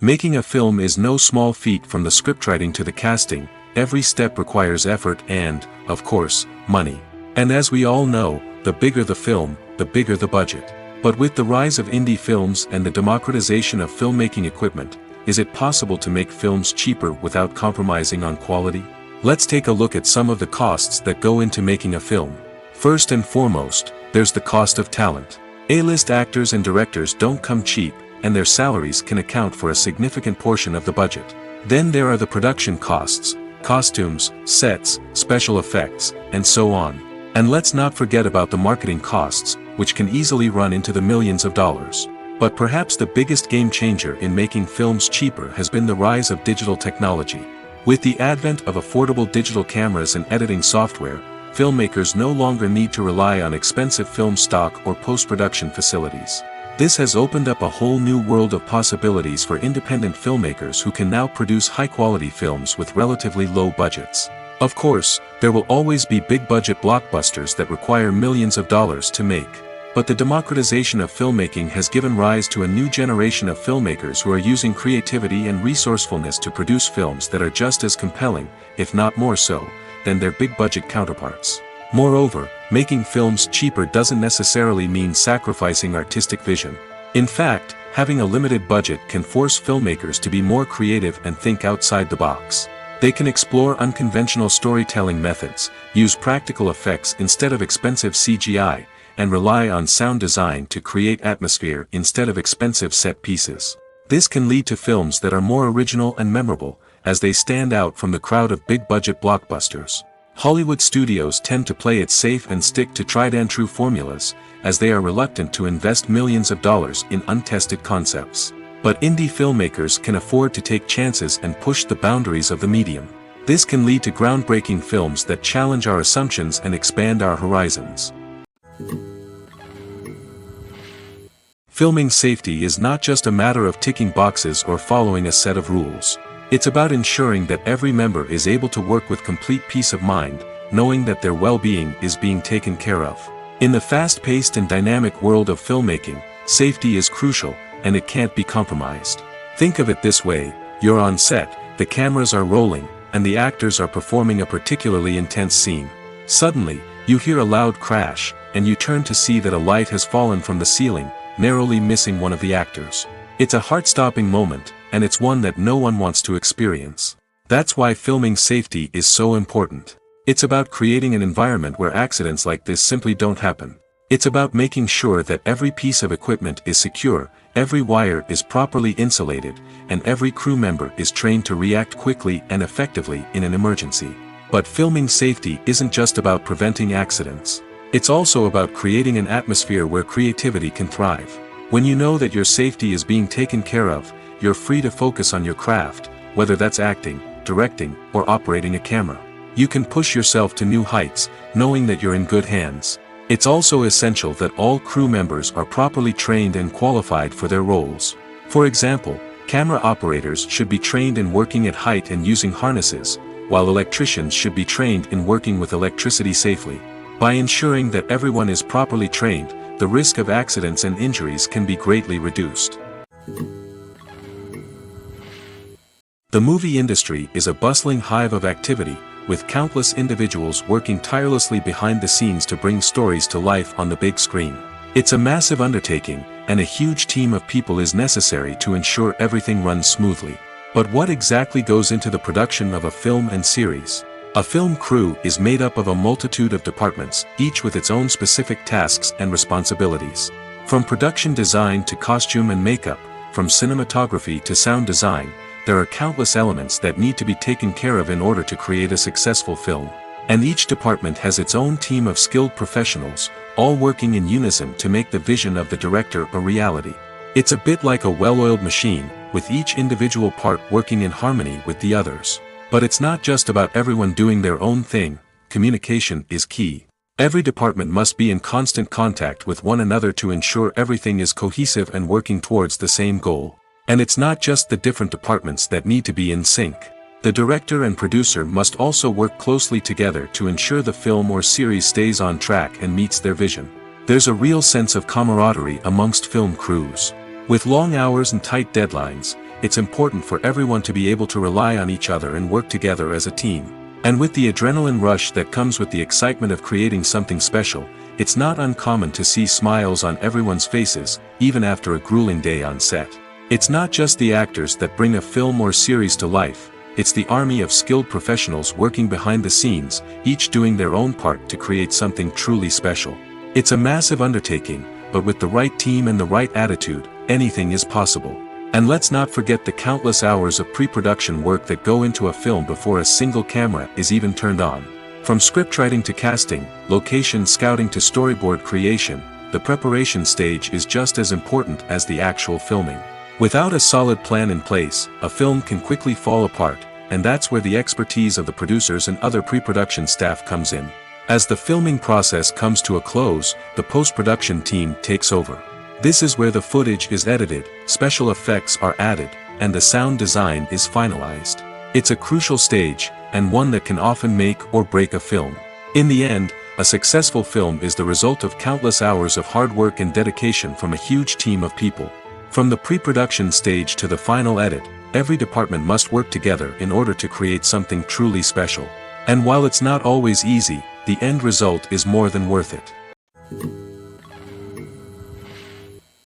S1: Making a film is no small feat. From the scriptwriting to the casting, every step requires effort and, of course, money. And as we all know, the bigger the film, the bigger the budget. But with the rise of indie films and the democratization of filmmaking equipment, is it possible to make films cheaper without compromising on quality? Let's take a look at some of the costs that go into making a film. First and foremost, there's the cost of talent. A-list actors and directors don't come cheap, and their salaries can account for a significant portion of the budget. Then there are the production costs, costumes, sets, special effects, and so on. And let's not forget about the marketing costs, which can easily run into the millions of dollars. But perhaps the biggest game changer in making films cheaper has been the rise of digital technology. With the advent of affordable digital cameras and editing software, filmmakers no longer need to rely on expensive film stock or post-production facilities. This has opened up a whole new world of possibilities for independent filmmakers who can now produce high-quality films with relatively low budgets. Of course, there will always be big-budget blockbusters that require millions of dollars to make. But the democratization of filmmaking has given rise to a new generation of filmmakers who are using creativity and resourcefulness to produce films that are just as compelling, if not more so, than their big-budget counterparts. Moreover, making films cheaper doesn't necessarily mean sacrificing artistic vision. In fact, having a limited budget can force filmmakers to be more creative and think outside the box. They can explore unconventional storytelling methods, use practical effects instead of expensive CGI, and rely on sound design to create atmosphere instead of expensive set pieces. This can lead to films that are more original and memorable, as they stand out from the crowd of big-budget blockbusters. Hollywood studios tend to play it safe and stick to tried-and-true formulas, as they are reluctant to invest millions of dollars in untested concepts. But indie filmmakers can afford to take chances and push the boundaries of the medium. This can lead to groundbreaking films that challenge our assumptions and expand our horizons. Filming safety is not just a matter of ticking boxes or following a set of rules. It's about ensuring that every member is able to work with complete peace of mind, knowing that their well-being is being taken care of. In the fast-paced and dynamic world of filmmaking, safety is crucial, and it can't be compromised. Think of it this way: you're on set, the cameras are rolling, and the actors are performing a particularly intense scene. Suddenly, you hear a loud crash, and you turn to see that a light has fallen from the ceiling, narrowly missing one of the actors. It's a heart-stopping moment, and it's one that no one wants to experience. That's why filming safety is so important. It's about creating an environment where accidents like this simply don't happen. It's about making sure that every piece of equipment is secure, every wire is properly insulated, and every crew member is trained to react quickly and effectively in an emergency. But filming safety isn't just about preventing accidents. It's also about creating an atmosphere where creativity can thrive. When you know that your safety is being taken care of, you're free to focus on your craft, whether that's acting, directing, or operating a camera. You can push yourself to new heights, knowing that you're in good hands. It's also essential that all crew members are properly trained and qualified for their roles. For example, camera operators should be trained in working at height and using harnesses, while electricians should be trained in working with electricity safely. By ensuring that everyone is properly trained, the risk of accidents and injuries can be greatly reduced. The movie industry is a bustling hive of activity, with countless individuals working tirelessly behind the scenes to bring stories to life on the big screen. It's a massive undertaking, and a huge team of people is necessary to ensure everything runs smoothly. But what exactly goes into the production of a film and series? A film crew is made up of a multitude of departments, each with its own specific tasks and responsibilities. From production design to costume and makeup, from cinematography to sound design, there are countless elements that need to be taken care of in order to create a successful film. And each department has its own team of skilled professionals, all working in unison to make the vision of the director a reality. It's a bit like a well-oiled machine, with each individual part working in harmony with the others. But it's not just about everyone doing their own thing. Communication is key. Every department must be in constant contact with one another to ensure everything is cohesive and working towards the same goal. And it's not just the different departments that need to be in sync. The director and producer must also work closely together to ensure the film or series stays on track and meets their vision. There's a real sense of camaraderie amongst film crews. With long hours and tight deadlines, it's important for everyone to be able to rely on each other and work together as a team. And with the adrenaline rush that comes with the excitement of creating something special, it's not uncommon to see smiles on everyone's faces, even after a grueling day on set. It's not just the actors that bring a film or series to life, it's the army of skilled professionals working behind the scenes, each doing their own part to create something truly special. It's a massive undertaking, but with the right team and the right attitude, anything is possible. And let's not forget the countless hours of pre-production work that go into a film before a single camera is even turned on. From scriptwriting to casting, location scouting to storyboard creation, the preparation stage is just as important as the actual filming. Without a solid plan in place, a film can quickly fall apart, and that's where the expertise of the producers and other pre-production staff comes in. As the filming process comes to a close, the post-production team takes over. This is where the footage is edited, special effects are added, and the sound design is finalized. It's a crucial stage, and one that can often make or break a film. In the end, a successful film is the result of countless hours of hard work and dedication from a huge team of people. From the pre-production stage to the final edit, every department must work together in order to create something truly special. And while it's not always easy, the end result is more than worth it.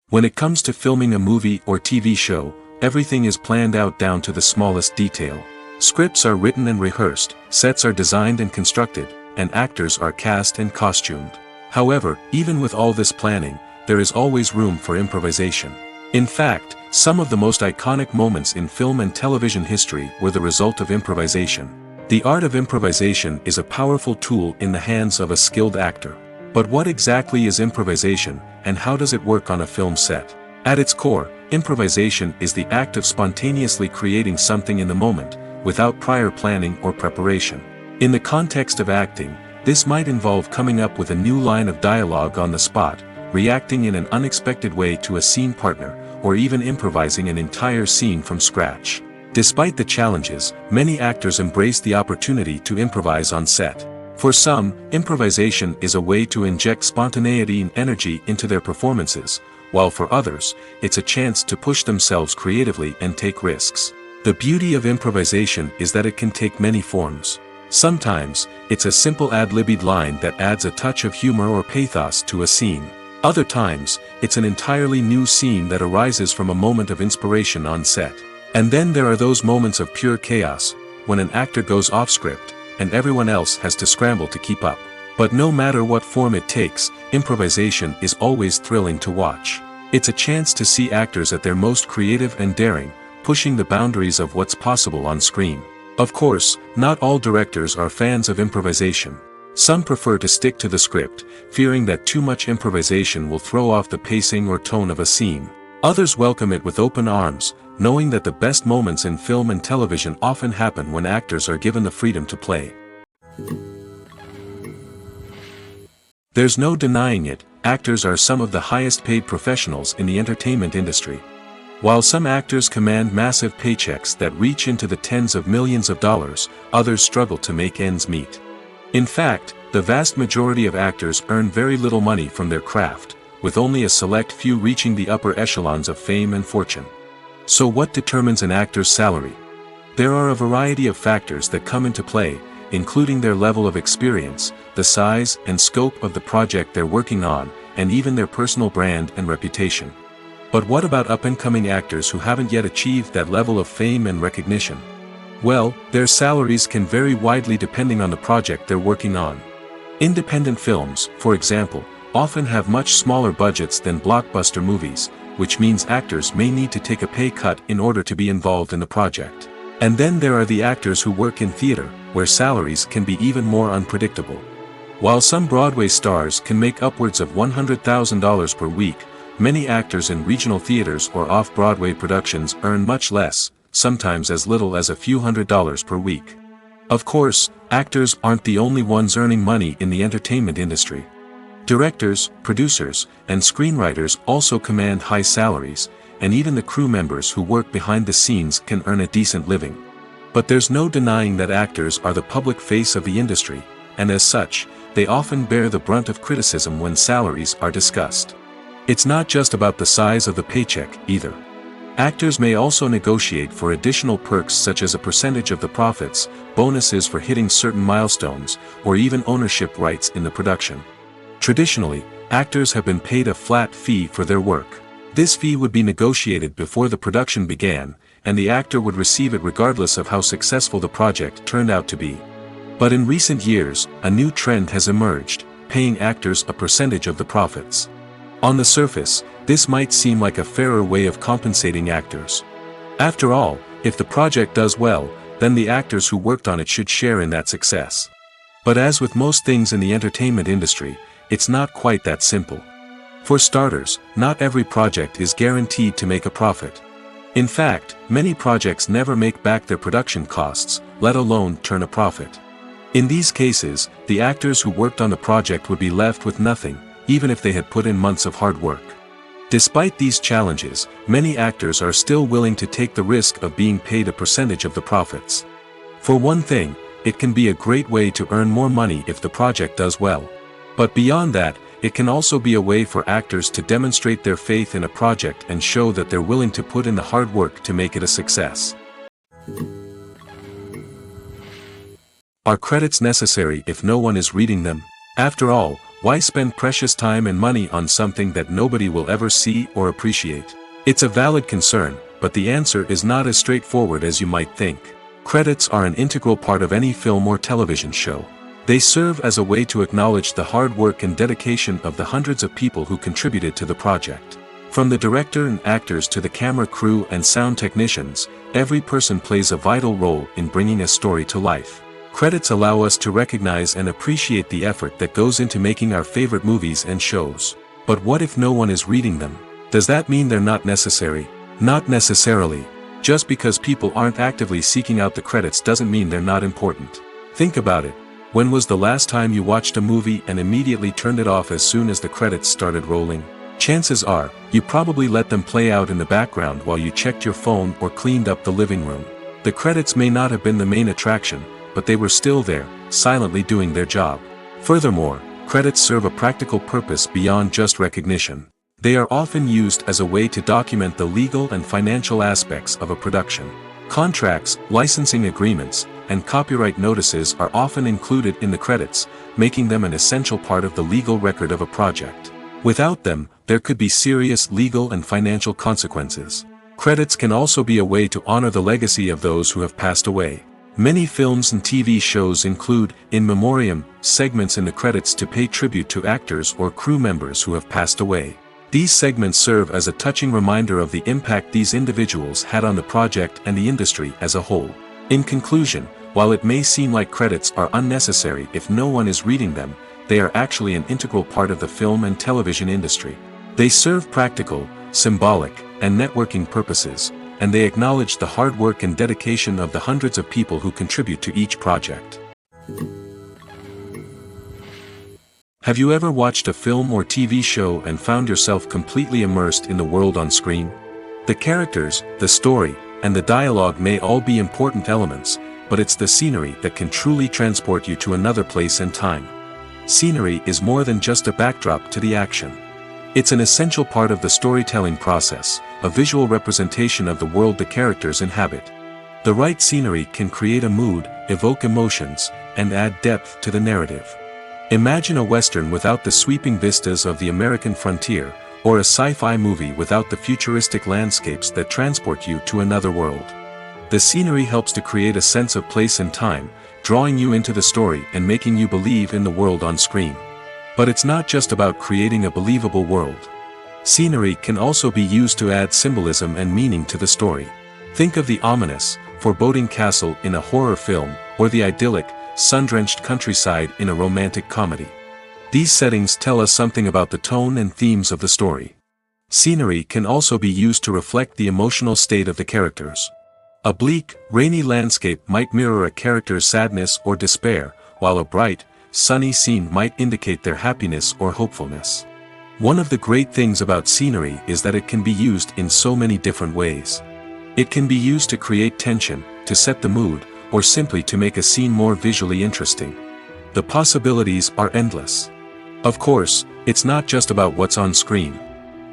S1: When it comes to filming a movie or TV show, everything is planned out down to the smallest detail. Scripts are written and rehearsed, sets are designed and constructed, and actors are cast and costumed. However, even with all this planning, there is always room for improvisation. In fact, some of the most iconic moments in film and television history were the result of improvisation. The art of improvisation is a powerful tool in the hands of a skilled actor. But what exactly is improvisation, and how does it work on a film set? At its core, improvisation is the act of spontaneously creating something in the moment, without prior planning or preparation. In the context of acting, this might involve coming up with a new line of dialogue on the spot, reacting in an unexpected way to a scene partner, or even improvising an entire scene from scratch. Despite the challenges, many actors embrace the opportunity to improvise on set. For some, improvisation is a way to inject spontaneity and energy into their performances, while for others, it's a chance to push themselves creatively and take risks. The beauty of improvisation is that it can take many forms. Sometimes, it's a simple ad-libbed line that adds a touch of humor or pathos to a scene. Other times, it's an entirely new scene that arises from a moment of inspiration on set. And then there are those moments of pure chaos, when an actor goes off script, and everyone else has to scramble to keep up. But no matter what form it takes, improvisation is always thrilling to watch. It's a chance to see actors at their most creative and daring, pushing the boundaries of what's possible on screen. Of course, not all directors are fans of improvisation. Some prefer to stick to the script, fearing that too much improvisation will throw off the pacing or tone of a scene. Others welcome it with open arms, knowing that the best moments in film and television often happen when actors are given the freedom to play. There's no denying it, actors are some of the highest paid professionals in the entertainment industry. While some actors command massive paychecks that reach into the tens of millions of dollars, others struggle to make ends meet. In fact, the vast majority of actors earn very little money from their craft, with only a select few reaching the upper echelons of fame and fortune. So what determines an actor's salary? There are a variety of factors that come into play, including their level of experience, the size and scope of the project they're working on, and even their personal brand and reputation. But what about up-and-coming actors who haven't yet achieved that level of fame and recognition? Well, their salaries can vary widely depending on the project they're working on. Independent films, for example, often have much smaller budgets than blockbuster movies, which means actors may need to take a pay cut in order to be involved in the project. And then there are the actors who work in theater, where salaries can be even more unpredictable. While some Broadway stars can make upwards of $100,000 per week, many actors in regional theaters or off-Broadway productions earn much less, sometimes as little as a few $100s per week. Of course, actors aren't the only ones earning money in the entertainment industry. Directors, producers, and screenwriters also command high salaries, and even the crew members who work behind the scenes can earn a decent living. But there's no denying that actors are the public face of the industry, and as such, they often bear the brunt of criticism when salaries are discussed. It's not just about the size of the paycheck, either. Actors may also negotiate for additional perks such as a percentage of the profits, bonuses for hitting certain milestones, or even ownership rights in the production. Traditionally, actors have been paid a flat fee for their work. This fee would be negotiated before the production began, and the actor would receive it regardless of how successful the project turned out to be. But in recent years, a new trend has emerged, paying actors a percentage of the profits. On the surface, this might seem like a fairer way of compensating actors. After all, if the project does well, then the actors who worked on it should share in that success. But as with most things in the entertainment industry, it's not quite that simple. For starters, not every project is guaranteed to make a profit. In fact, many projects never make back their production costs, let alone turn a profit. In these cases, the actors who worked on the project would be left with nothing, even if they had put in months of hard work. Despite these challenges, many actors are still willing to take the risk of being paid a percentage of the profits. For one thing, it can be a great way to earn more money if the project does well. But beyond that, it can also be a way for actors to demonstrate their faith in a project and show that they're willing to put in the hard work to make it a success. Are credits necessary if no one is reading them? After all, why spend precious time and money on something that nobody will ever see or appreciate? It's a valid concern, but the answer is not as straightforward as you might think. Credits are an integral part of any film or television show. They serve as a way to acknowledge the hard work and dedication of the hundreds of people who contributed to the project. From the director and actors to the camera crew and sound technicians, every person plays a vital role in bringing a story to life. Credits allow us to recognize and appreciate the effort that goes into making our favorite movies and shows. But what if no one is reading them? Does that mean they're not necessary? Not necessarily. Just because people aren't actively seeking out the credits doesn't mean they're not important. Think about it. When was the last time you watched a movie and immediately turned it off as soon as the credits started rolling? Chances are, you probably let them play out in the background while you checked your phone or cleaned up the living room. The credits may not have been the main attraction, but they were still there, silently doing their job. Furthermore, credits serve a practical purpose beyond just recognition. They are often used as a way to document the legal and financial aspects of a production. Contracts, licensing agreements, and copyright notices are often included in the credits, making them an essential part of the legal record of a project. Without them, there could be serious legal and financial consequences. Credits can also be a way to honor the legacy of those who have passed away. Many films and TV shows include, in memoriam, segments in the credits to pay tribute to actors or crew members who have passed away. These segments serve as a touching reminder of the impact these individuals had on the project and the industry as a whole. In conclusion, while it may seem like credits are unnecessary if no one is reading them, they are actually an integral part of the film and television industry. They serve practical, symbolic, and networking purposes, and they acknowledge the hard work and dedication of the hundreds of people who contribute to each project. Have you ever watched a film or TV show and found yourself completely immersed in the world on screen? The characters, the story, and the dialogue may all be important elements, but it's the scenery that can truly transport you to another place and time. Scenery is more than just a backdrop to the action. It's an essential part of the storytelling process, a visual representation of the world the characters inhabit. The right scenery can create a mood, evoke emotions, and add depth to the narrative. Imagine a Western without the sweeping vistas of the American frontier, or a sci-fi movie without the futuristic landscapes that transport you to another world. The scenery helps to create a sense of place and time, drawing you into the story and making you believe in the world on screen. But it's not just about creating a believable world. Scenery can also be used to add symbolism and meaning to the story. Think of the ominous, foreboding castle in a horror film, or the idyllic, sun-drenched countryside in a romantic comedy. These settings tell us something about the tone and themes of the story. Scenery can also be used to reflect the emotional state of the characters. A bleak, rainy landscape might mirror a character's sadness or despair, while a bright, sunny scene might indicate their happiness or hopefulness. One of the great things about scenery is that it can be used in so many different ways. It can be used to create tension, to set the mood, or simply to make a scene more visually interesting. The possibilities are endless. Of course, it's not just about what's on screen.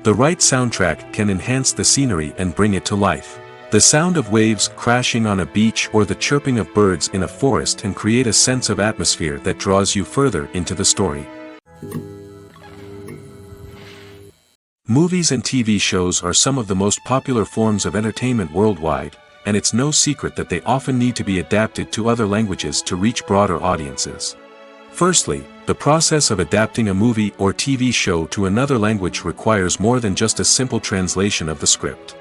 S1: The right soundtrack can enhance the scenery and bring it to life. The sound of waves crashing on a beach or the chirping of birds in a forest can create a sense of atmosphere that draws you further into the story. Movies and TV shows are some of the most popular forms of entertainment worldwide, and it's no secret that they often need to be adapted to other languages to reach broader audiences. Firstly, the process of adapting a movie or TV show to another language requires more than just a simple translation of the script.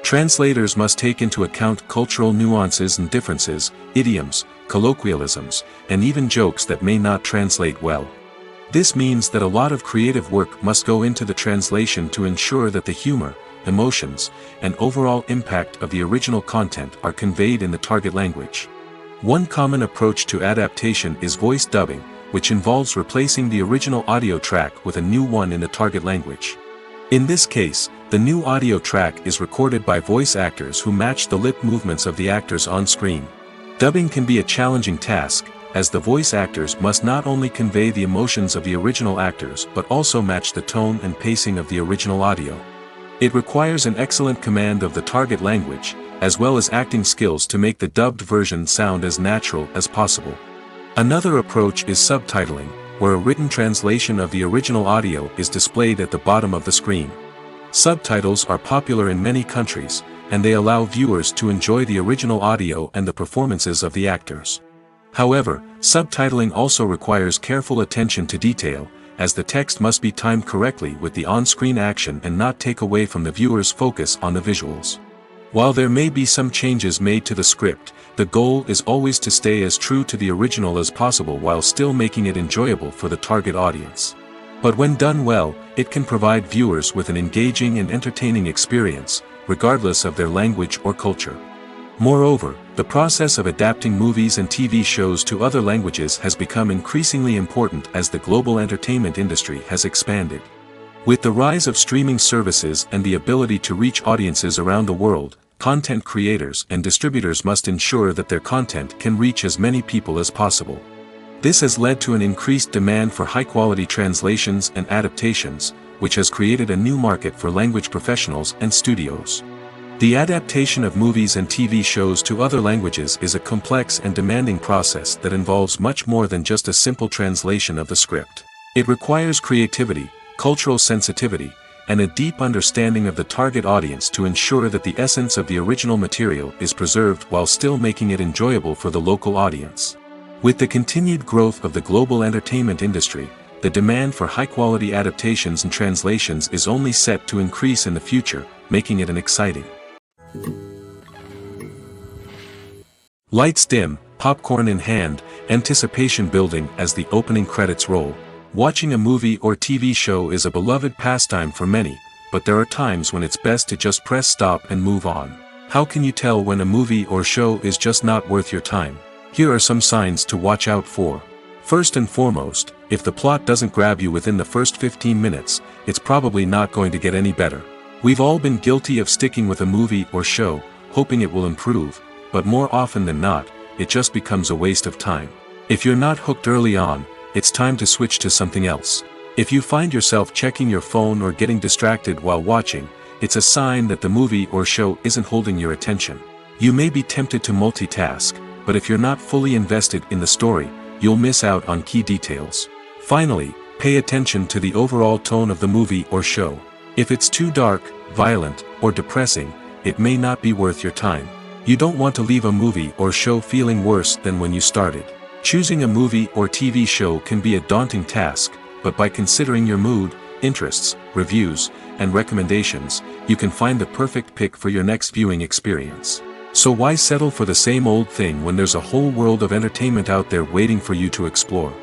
S1: Translators must take into account cultural nuances and differences, idioms, colloquialisms, and even jokes that may not translate well. This means that a lot of creative work must go into the translation to ensure that the humor, emotions, and overall impact of the original content are conveyed in the target language. One common approach to adaptation is voice dubbing, which involves replacing the original audio track with a new one in the target language. In this case, the new audio track is recorded by voice actors who match the lip movements of the actors on screen. Dubbing can be a challenging task, as the voice actors must not only convey the emotions of the original actors but also match the tone and pacing of the original audio. It requires an excellent command of the target language, as well as acting skills to make the dubbed version sound as natural as possible. Another approach is subtitling, where a written translation of the original audio is displayed at the bottom of the screen. Subtitles are popular in many countries, and they allow viewers to enjoy the original audio and the performances of the actors. However, subtitling also requires careful attention to detail, as the text must be timed correctly with the on-screen action and not take away from the viewer's focus on the visuals. While there may be some changes made to the script, the goal is always to stay as true to the original as possible while still making it enjoyable for the target audience. But when done well, it can provide viewers with an engaging and entertaining experience, regardless of their language or culture. Moreover, the process of adapting movies and TV shows to other languages has become increasingly important as the global entertainment industry has expanded. With the rise of streaming services and the ability to reach audiences around the world, content creators and distributors must ensure that their content can reach as many people as possible. This has led to an increased demand for high-quality translations and adaptations, which has created a new market for language professionals and studios. The adaptation of movies and TV shows to other languages is a complex and demanding process that involves much more than just a simple translation of the script. It requires creativity, cultural sensitivity, and a deep understanding of the target audience to ensure that the essence of the original material is preserved while still making it enjoyable for the local audience. With the continued growth of the global entertainment industry, the demand for high-quality adaptations and translations is only set to increase in the future, making it an exciting. Lights dim, popcorn in hand, anticipation building as the opening credits roll. Watching a movie or TV show is a beloved pastime for many, but there are times when it's best to just press stop and move on. How can you tell when a movie or show is just not worth your time? Here are some signs to watch out for. First and foremost, if the plot doesn't grab you within the first 15 minutes, it's probably not going to get any better. We've all been guilty of sticking with a movie or show, hoping it will improve, but more often than not, it just becomes a waste of time. If you're not hooked early on, it's time to switch to something else. If you find yourself checking your phone or getting distracted while watching, it's a sign that the movie or show isn't holding your attention. You may be tempted to multitask, but if you're not fully invested in the story, you'll miss out on key details. Finally, pay attention to the overall tone of the movie or show. If it's too dark, violent, or depressing, it may not be worth your time. You don't want to leave a movie or show feeling worse than when you started. Choosing a movie or TV show can be a daunting task, but by considering your mood, interests, reviews, and recommendations, you can find the perfect pick for your next viewing experience. So why settle for the same old thing when there's a whole world of entertainment out there waiting for you to explore?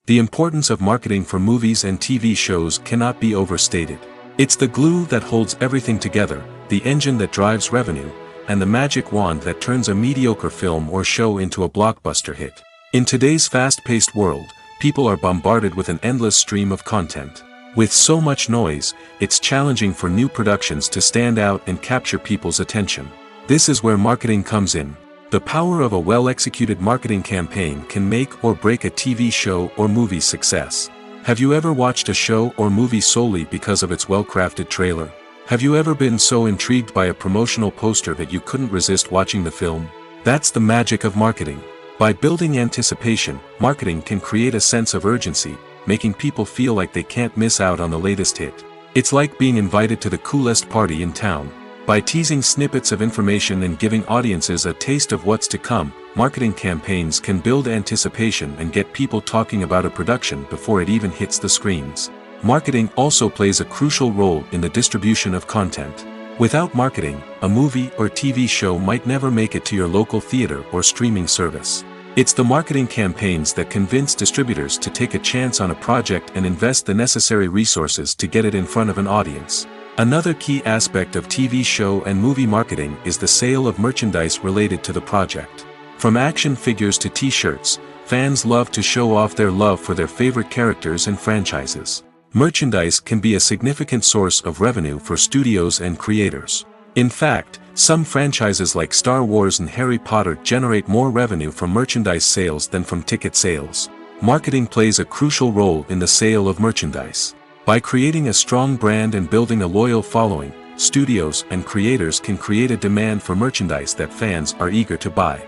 S1: The importance of marketing for movies and TV shows cannot be overstated. It's the glue that holds everything together, the engine that drives revenue, and the magic wand that turns a mediocre film or show into a blockbuster hit. In today's fast-paced world, people are bombarded with an endless stream of content. With so much noise, it's challenging for new productions to stand out and capture people's attention. This is where marketing comes in. The power of a well-executed marketing campaign can make or break a TV show or movie's success. Have you ever watched a show or movie solely because of its well-crafted trailer? Have you ever been so intrigued by a promotional poster that you couldn't resist watching the film? That's the magic of marketing. By building anticipation, marketing can create a sense of urgency, making people feel like they can't miss out on the latest hit. It's like being invited to the coolest party in town. By teasing snippets of information and giving audiences a taste of what's to come, marketing campaigns can build anticipation and get people talking about a production before it even hits the screens. Marketing also plays a crucial role in the distribution of content. Without marketing, a movie or TV show might never make it to your local theater or streaming service. It's the marketing campaigns that convince distributors to take a chance on a project and invest the necessary resources to get it in front of an audience. Another key aspect of TV show and movie marketing is the sale of merchandise related to the project. From action figures to t-shirts, fans love to show off their love for their favorite characters and franchises. Merchandise can be a significant source of revenue for studios and creators. In fact, some franchises like Star Wars and Harry Potter generate more revenue from merchandise sales than from ticket sales. Marketing plays a crucial role in the sale of merchandise. By creating a strong brand and building a loyal following, studios and creators can create a demand for merchandise that fans are eager to buy.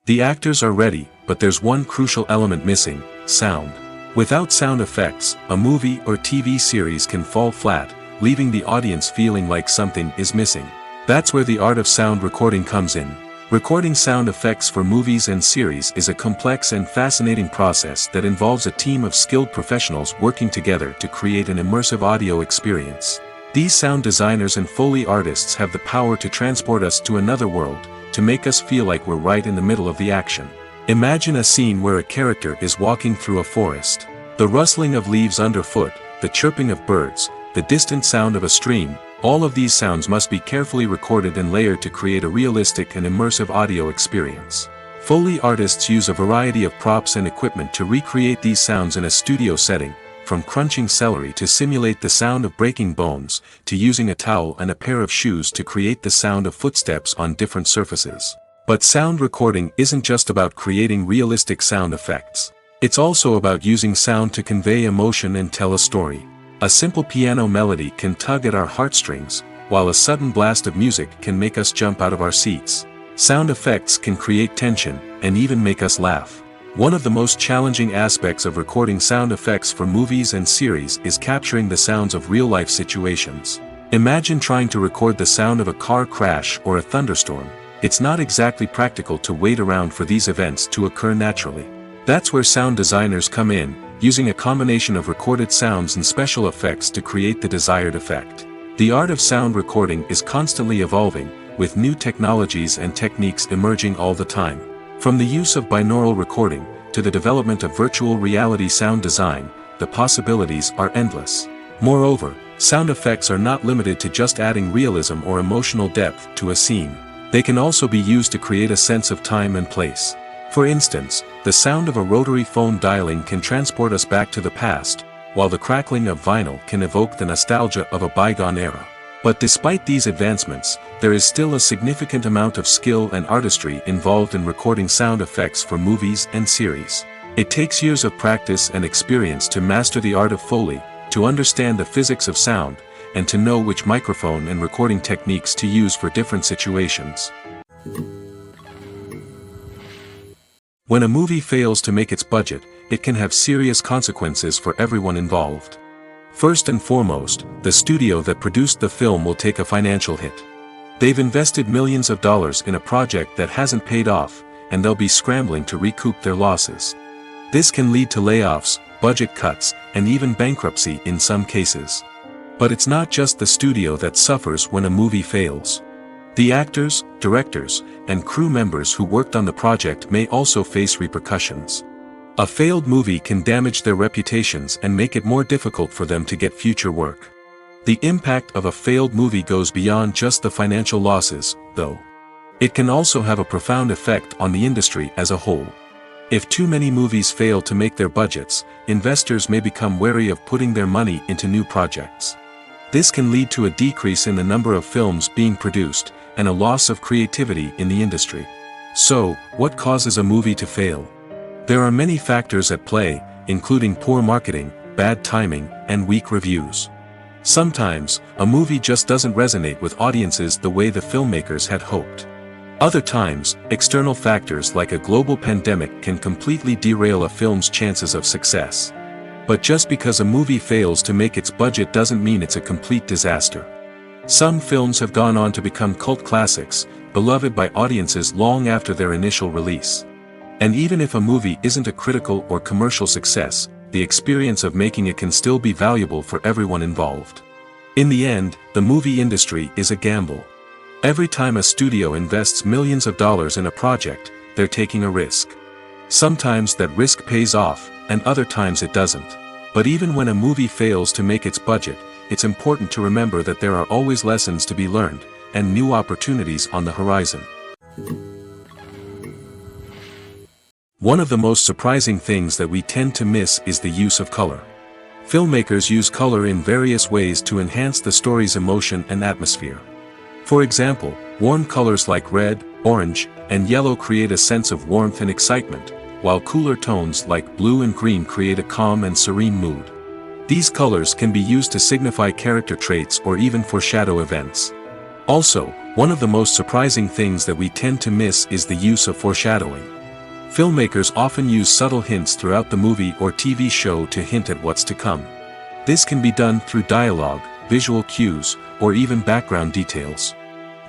S1: The actors are ready, but there's one crucial element missing: sound. Without sound effects, a movie or TV series can fall flat, leaving the audience feeling like something is missing. That's where the art of sound recording comes in. Recording sound effects for movies and series is a complex and fascinating process that involves a team of skilled professionals working together to create an immersive audio experience. These sound designers and Foley artists have the power to transport us to another world, to make us feel like we're right in the middle of the action. Imagine a scene where a character is walking through a forest. The rustling of leaves underfoot, the chirping of birds, the distant sound of a stream, all of these sounds must be carefully recorded and layered to create a realistic and immersive audio experience. Foley artists use a variety of props and equipment to recreate these sounds in a studio setting, from crunching celery to simulate the sound of breaking bones, to using a towel and a pair of shoes to create the sound of footsteps on different surfaces. But sound recording isn't just about creating realistic sound effects. It's also about using sound to convey emotion and tell a story. A simple piano melody can tug at our heartstrings, while a sudden blast of music can make us jump out of our seats. Sound effects can create tension, and even make us laugh. One of the most challenging aspects of recording sound effects for movies and series is capturing the sounds of real-life situations. Imagine trying to record the sound of a car crash or a thunderstorm. It's not exactly practical to wait around for these events to occur naturally. That's where sound designers come in, using a combination of recorded sounds and special effects to create the desired effect. The art of sound recording is constantly evolving, with new technologies and techniques emerging all the time. From the use of binaural recording, to the development of virtual reality sound design, the possibilities are endless. Moreover, sound effects are not limited to just adding realism or emotional depth to a scene. They can also be used to create a sense of time and place. For instance, the sound of a rotary phone dialing can transport us back to the past, while the crackling of vinyl can evoke the nostalgia of a bygone era. But despite these advancements, there is still a significant amount of skill and artistry involved in recording sound effects for movies and series. It takes years of practice and experience to master the art of Foley, to understand the physics of sound, and to know which microphone and recording techniques to use for different situations. When a movie fails to make its budget, it can have serious consequences for everyone involved. First and foremost, the studio that produced the film will take a financial hit. They've invested millions of dollars in a project that hasn't paid off, and they'll be scrambling to recoup their losses. This can lead to layoffs, budget cuts, and even bankruptcy in some cases. But it's not just the studio that suffers when a movie fails. The actors, directors, and crew members who worked on the project may also face repercussions. A failed movie can damage their reputations and make it more difficult for them to get future work. The impact of a failed movie goes beyond just the financial losses, though. It can also have a profound effect on the industry as a whole. If too many movies fail to make their budgets, investors may become wary of putting their money into new projects. This can lead to a decrease in the number of films being produced, and a loss of creativity in the industry. So, what causes a movie to fail? There are many factors at play, including poor marketing, bad timing, and weak reviews. Sometimes, a movie just doesn't resonate with audiences the way the filmmakers had hoped. Other times, external factors like a global pandemic can completely derail a film's chances of success. But just because a movie fails to make its budget doesn't mean it's a complete disaster. Some films have gone on to become cult classics, beloved by audiences long after their initial release. And even if a movie isn't a critical or commercial success, the experience of making it can still be valuable for everyone involved. In the end, the movie industry is a gamble. Every time a studio invests millions of dollars in a project, they're taking a risk. Sometimes that risk pays off, and other times it doesn't. But even when a movie fails to make its budget, it's important to remember that there are always lessons to be learned, and new opportunities on the horizon. One of the most surprising things that we tend to miss is the use of color. Filmmakers use color in various ways to enhance the story's emotion and atmosphere. For example, warm colors like red, orange, and yellow create a sense of warmth and excitement, while cooler tones like blue and green create a calm and serene mood. These colors can be used to signify character traits or even foreshadow events. Also, one of the most surprising things that we tend to miss is the use of foreshadowing. Filmmakers often use subtle hints throughout the movie or TV show to hint at what's to come. This can be done through dialogue, visual cues, or even background details.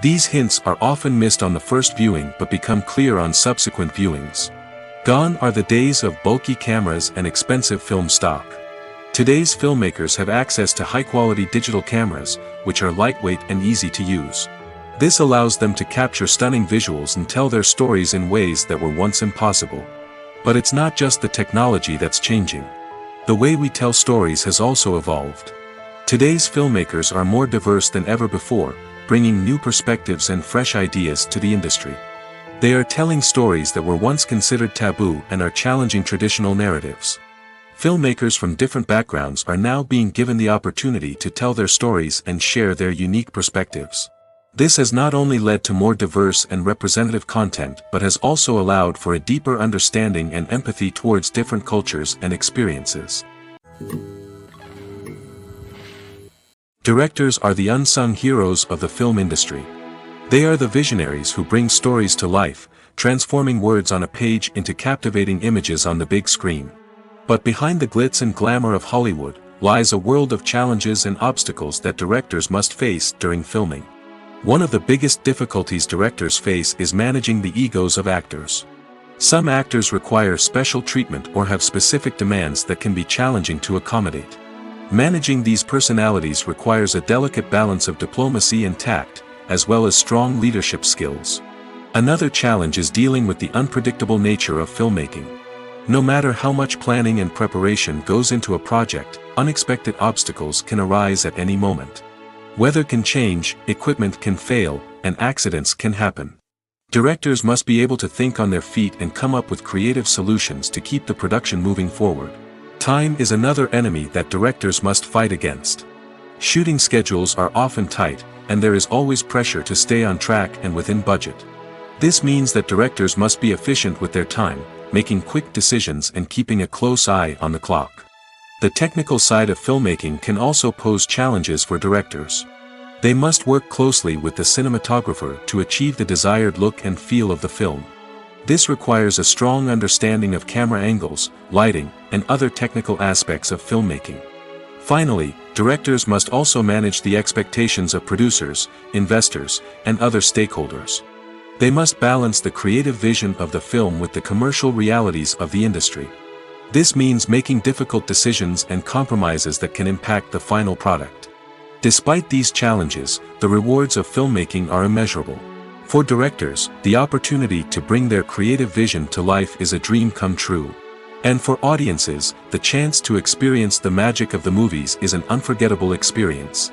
S1: These hints are often missed on the first viewing but become clear on subsequent viewings. Gone are the days of bulky cameras and expensive film stock. Today's filmmakers have access to high-quality digital cameras, which are lightweight and easy to use. This allows them to capture stunning visuals and tell their stories in ways that were once impossible. But it's not just the technology that's changing. The way we tell stories has also evolved. Today's filmmakers are more diverse than ever before, bringing new perspectives and fresh ideas to the industry. They are telling stories that were once considered taboo and are challenging traditional narratives. Filmmakers from different backgrounds are now being given the opportunity to tell their stories and share their unique perspectives. This has not only led to more diverse and representative content but has also allowed for a deeper understanding and empathy towards different cultures and experiences. Directors are the unsung heroes of the film industry. They are the visionaries who bring stories to life, transforming words on a page into captivating images on the big screen. But behind the glitz and glamour of Hollywood lies a world of challenges and obstacles that directors must face during filming. One of the biggest difficulties directors face is managing the egos of actors. Some actors require special treatment or have specific demands that can be challenging to accommodate. Managing these personalities requires a delicate balance of diplomacy and tact, as well as strong leadership skills. Another challenge is dealing with the unpredictable nature of filmmaking. No matter how much planning and preparation goes into a project, unexpected obstacles can arise at any moment. Weather can change, equipment can fail, and accidents can happen. Directors must be able to think on their feet and come up with creative solutions to keep the production moving forward. Time is another enemy that directors must fight against. Shooting schedules are often tight, and there is always pressure to stay on track and within budget. This means that directors must be efficient with their time, making quick decisions and keeping a close eye on the clock. The technical side of filmmaking can also pose challenges for directors. They must work closely with the cinematographer to achieve the desired look and feel of the film. This requires a strong understanding of camera angles, lighting, and other technical aspects of filmmaking. Finally, directors must also manage the expectations of producers, investors, and other stakeholders. They must balance the creative vision of the film with the commercial realities of the industry. This means making difficult decisions and compromises that can impact the final product. Despite these challenges, the rewards of filmmaking are immeasurable. For directors, the opportunity to bring their creative vision to life is a dream come true. And for audiences, the chance to experience the magic of the movies is an unforgettable experience.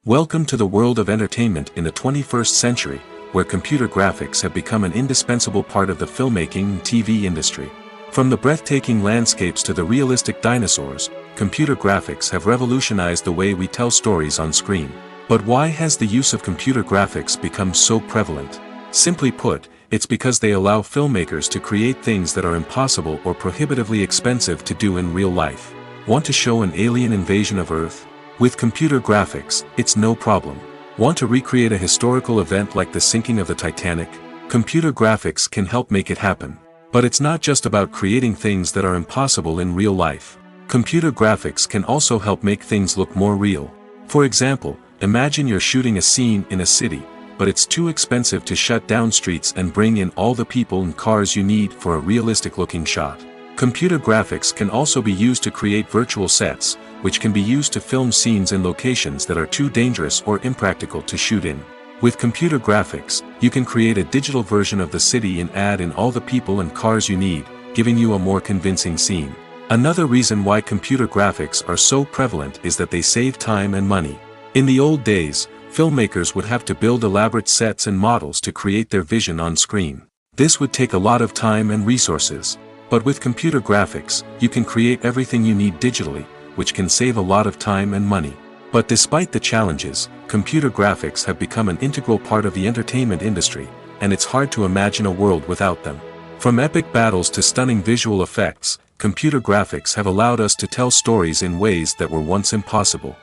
S1: Welcome to the world of entertainment in the 21st century, where computer graphics have become an indispensable part of the filmmaking and TV industry. From the breathtaking landscapes to the realistic dinosaurs, computer graphics have revolutionized the way we tell stories on screen. But why has the use of computer graphics become so prevalent? Simply put, it's because they allow filmmakers to create things that are impossible or prohibitively expensive to do in real life. Want to show an alien invasion of Earth? With computer graphics, it's no problem. Want to recreate a historical event like the sinking of the Titanic? Computer graphics can help make it happen. But it's not just about creating things that are impossible in real life. Computer graphics can also help make things look more real. For example, imagine you're shooting a scene in a city, but it's too expensive to shut down streets and bring in all the people and cars you need for a realistic-looking shot. Computer graphics can also be used to create virtual sets, which can be used to film scenes in locations that are too dangerous or impractical to shoot in. With computer graphics, you can create a digital version of the city and add in all the people and cars you need, giving you a more convincing scene. Another reason why computer graphics are so prevalent is that they save time and money. In the old days, filmmakers would have to build elaborate sets and models to create their vision on screen. This would take a lot of time and resources. But with computer graphics, you can create everything you need digitally, which can save a lot of time and money. But despite the challenges, computer graphics have become an integral part of the entertainment industry, and it's hard to imagine a world without them. From epic battles to stunning visual effects, computer graphics have allowed us to tell stories in ways that were once impossible.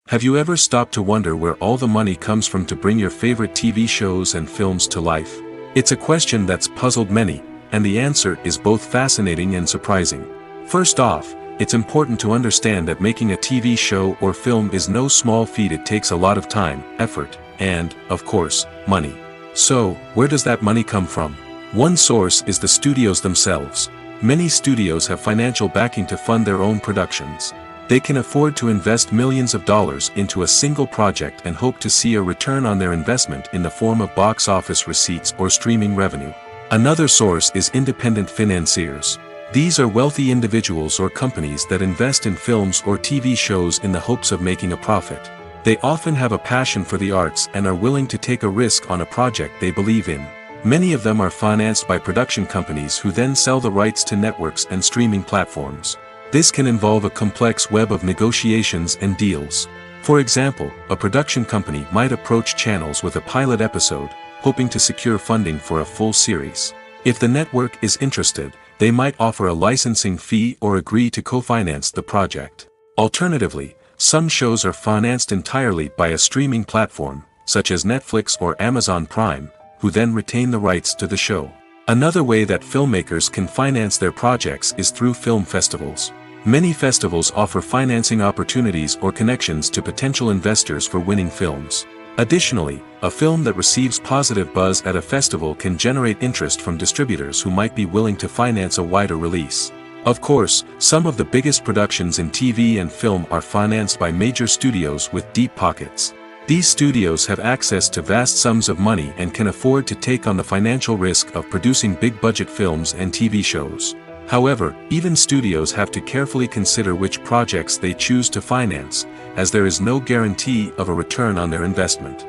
S1: Have you ever stopped to wonder where all the money comes from to bring your favorite TV shows and films to life? It's a question that's puzzled many, and the answer is both fascinating and surprising. First off, it's important to understand that making a TV show or film is no small feat. It takes a lot of time, effort, and, of course, money. So, where does that money come from? One source is the studios themselves. Many studios have financial backing to fund their own productions. They can afford to invest millions of dollars into a single project and hope to see a return on their investment in the form of box office receipts or streaming revenue. Another source is independent financiers. These are wealthy individuals or companies that invest in films or TV shows in the hopes of making a profit. They often have a passion for the arts and are willing to take a risk on a project they believe in. Many of them are financed by production companies who then sell the rights to networks and streaming platforms. This can involve a complex web of negotiations and deals. For example, a production company might approach channels with a pilot episode, hoping to secure funding for a full series. If the network is interested, they might offer a licensing fee or agree to co-finance the project. Alternatively, some shows are financed entirely by a streaming platform, such as Netflix or Amazon Prime, who then retain the rights to the show. Another way that filmmakers can finance their projects is through film festivals. Many festivals offer financing opportunities or connections to potential investors for winning films. Additionally, a film that receives positive buzz at a festival can generate interest from distributors who might be willing to finance a wider release. Of course, some of the biggest productions in TV and film are financed by major studios with deep pockets. These studios have access to vast sums of money and can afford to take on the financial risk of producing big-budget films and TV shows. However, even studios have to carefully consider which projects they choose to finance, as there is no guarantee of a return on their investment.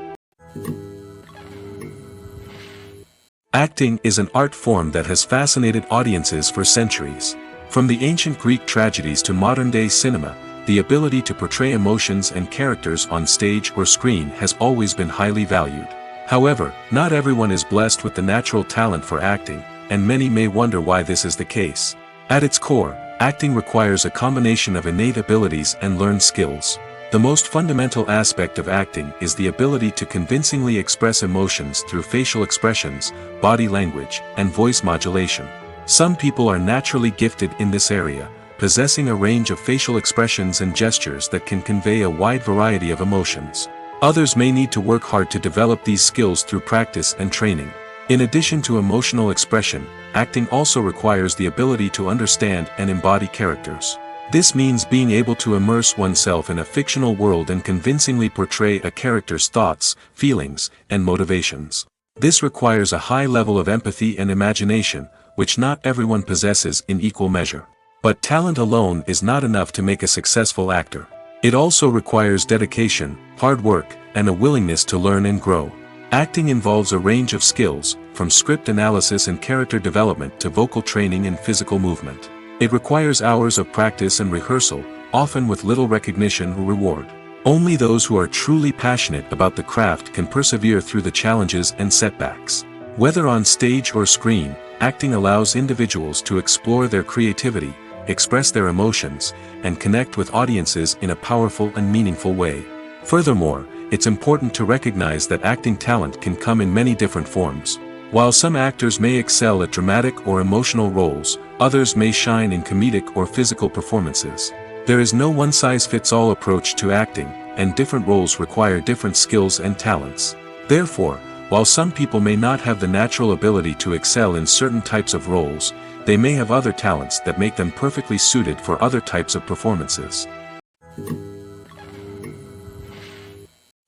S1: Acting is an art form that has fascinated audiences for centuries. From the ancient Greek tragedies to modern-day cinema, the ability to portray emotions and characters on stage or screen has always been highly valued. However, not everyone is blessed with the natural talent for acting, and many may wonder why this is the case. At its core, acting requires a combination of innate abilities and learned skills. The most fundamental aspect of acting is the ability to convincingly express emotions through facial expressions, body language, and voice modulation. Some people are naturally gifted in this area, possessing a range of facial expressions and gestures that can convey a wide variety of emotions. Others may need to work hard to develop these skills through practice and training. In addition to emotional expression, acting also requires the ability to understand and embody characters. This means being able to immerse oneself in a fictional world and convincingly portray a character's thoughts, feelings, and motivations. This requires a high level of empathy and imagination, which not everyone possesses in equal measure. But talent alone is not enough to make a successful actor. It also requires dedication, hard work, and a willingness to learn and grow. Acting involves a range of skills, from script analysis and character development to vocal training and physical movement. It requires hours of practice and rehearsal, often with little recognition or reward. Only those who are truly passionate about the craft can persevere through the challenges and setbacks. Whether on stage or screen, acting allows individuals to explore their creativity, express their emotions, and connect with audiences in a powerful and meaningful way. Furthermore, it's important to recognize that acting talent can come in many different forms. While some actors may excel at dramatic or emotional roles, others may shine in comedic or physical performances. There is no one-size-fits-all approach to acting, and different roles require different skills and talents. Therefore, while some people may not have the natural ability to excel in certain types of roles, they may have other talents that make them perfectly suited for other types of performances.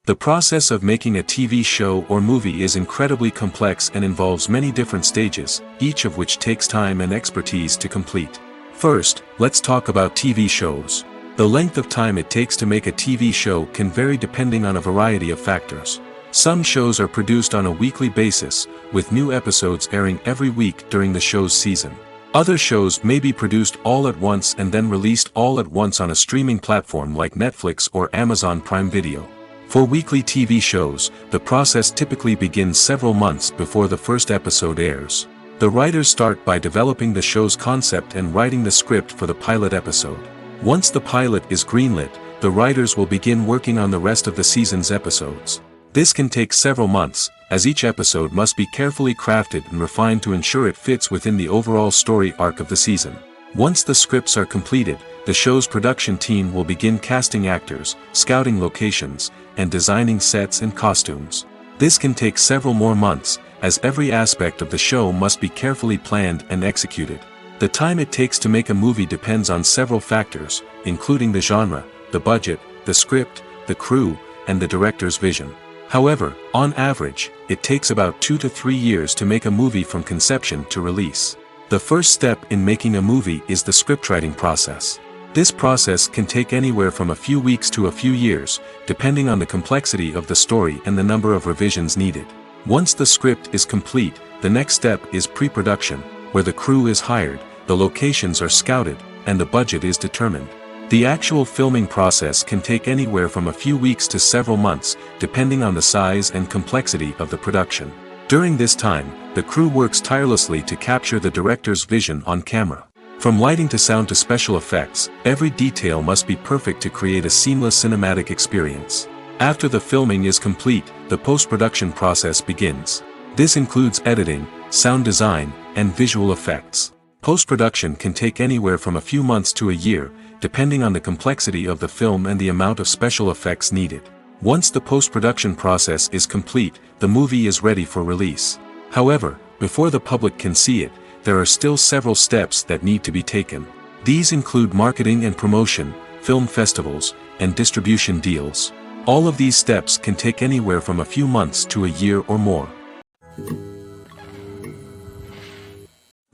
S1: The process of making a TV show or movie is incredibly complex and involves many different stages, each of which takes time and expertise to complete. First, let's talk about TV shows. The length of time it takes to make a TV show can vary depending on a variety of factors. Some shows are produced on a weekly basis, with new episodes airing every week during the show's season. Other shows may be produced all at once and then released all at once on a streaming platform like Netflix or Amazon Prime Video. For weekly TV shows, the process typically begins several months before the first episode airs. The writers start by developing the show's concept and writing the script for the pilot episode. Once the pilot is greenlit, the writers will begin working on the rest of the season's episodes. This can take several months, as each episode must be carefully crafted and refined to ensure it fits within the overall story arc of the season. Once the scripts are completed, the show's production team will begin casting actors, scouting locations, and designing sets and costumes. This can take several more months, as every aspect of the show must be carefully planned and executed. The time it takes to make a movie depends on several factors, including the genre, the budget, the script, the crew, and the director's vision. However, on average, it takes about 2 to 3 years to make a movie from conception to release. The first step in making a movie is the scriptwriting process. This process can take anywhere from a few weeks to a few years, depending on the complexity of the story and the number of revisions needed. Once the script is complete, the next step is pre-production, where the crew is hired, the locations are scouted, and the budget is determined. The actual filming process can take anywhere from a few weeks to several months, depending on the size and complexity of the production. During this time, the crew works tirelessly to capture the director's vision on camera. From lighting to sound to special effects, every detail must be perfect to create a seamless cinematic experience. After the filming is complete, the post-production process begins. This includes editing, sound design, and visual effects. Post-production can take anywhere from a few months to a year, depending on the complexity of the film and the amount of special effects needed. Once the post-production process is complete, the movie is ready for release. However, before the public can see it, there are still several steps that need to be taken. These include marketing and promotion, film festivals, and distribution deals. All of these steps can take anywhere from a few months to a year or more.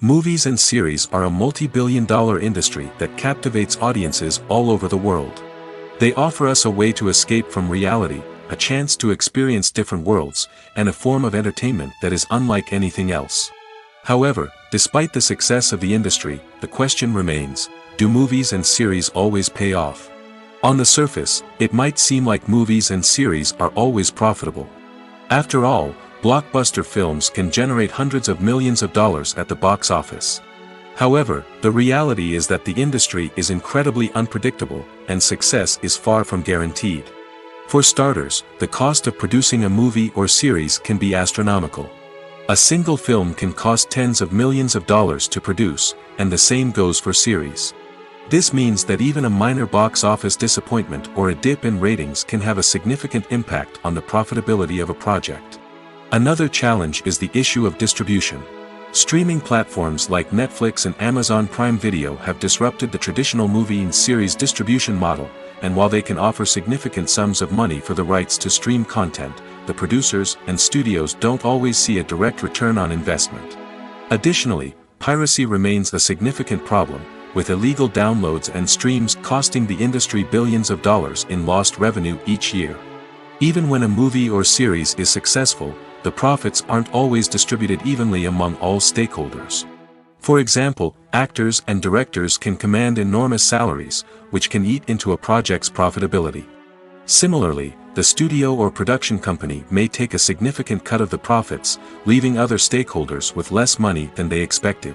S1: Movies and series are a multi-billion-dollar industry that captivates audiences all over the world. They offer us a way to escape from reality, a chance to experience different worlds, and a form of entertainment that is unlike anything else. However, despite the success of the industry, the question remains, do movies and series always pay off? On the surface, it might seem like movies and series are always profitable. After all, blockbuster films can generate hundreds of millions of dollars at the box office. However, the reality is that the industry is incredibly unpredictable, and success is far from guaranteed. For starters, the cost of producing a movie or series can be astronomical. A single film can cost tens of millions of dollars to produce, and the same goes for series. This means that even a minor box office disappointment or a dip in ratings can have a significant impact on the profitability of a project. Another challenge is the issue of distribution. Streaming platforms like Netflix and Amazon Prime Video have disrupted the traditional movie and series distribution model, and while they can offer significant sums of money for the rights to stream content, the producers and studios don't always see a direct return on investment. Additionally, piracy remains a significant problem, with illegal downloads and streams costing the industry billions of dollars in lost revenue each year. Even when a movie or series is successful, the profits aren't always distributed evenly among all stakeholders. For example, actors and directors can command enormous salaries, which can eat into a project's profitability. Similarly, the studio or production company may take a significant cut of the profits, leaving other stakeholders with less money than they expected.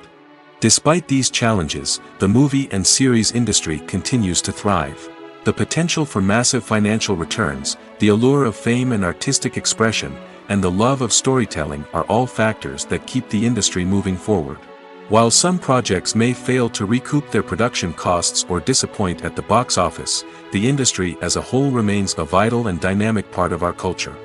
S1: Despite these challenges, the movie and series industry continues to thrive. The potential for massive financial returns, the allure of fame and artistic expression, and the love of storytelling are all factors that keep the industry moving forward. While some projects may fail to recoup their production costs or disappoint at the box office, the industry as a whole remains a vital and dynamic part of our culture.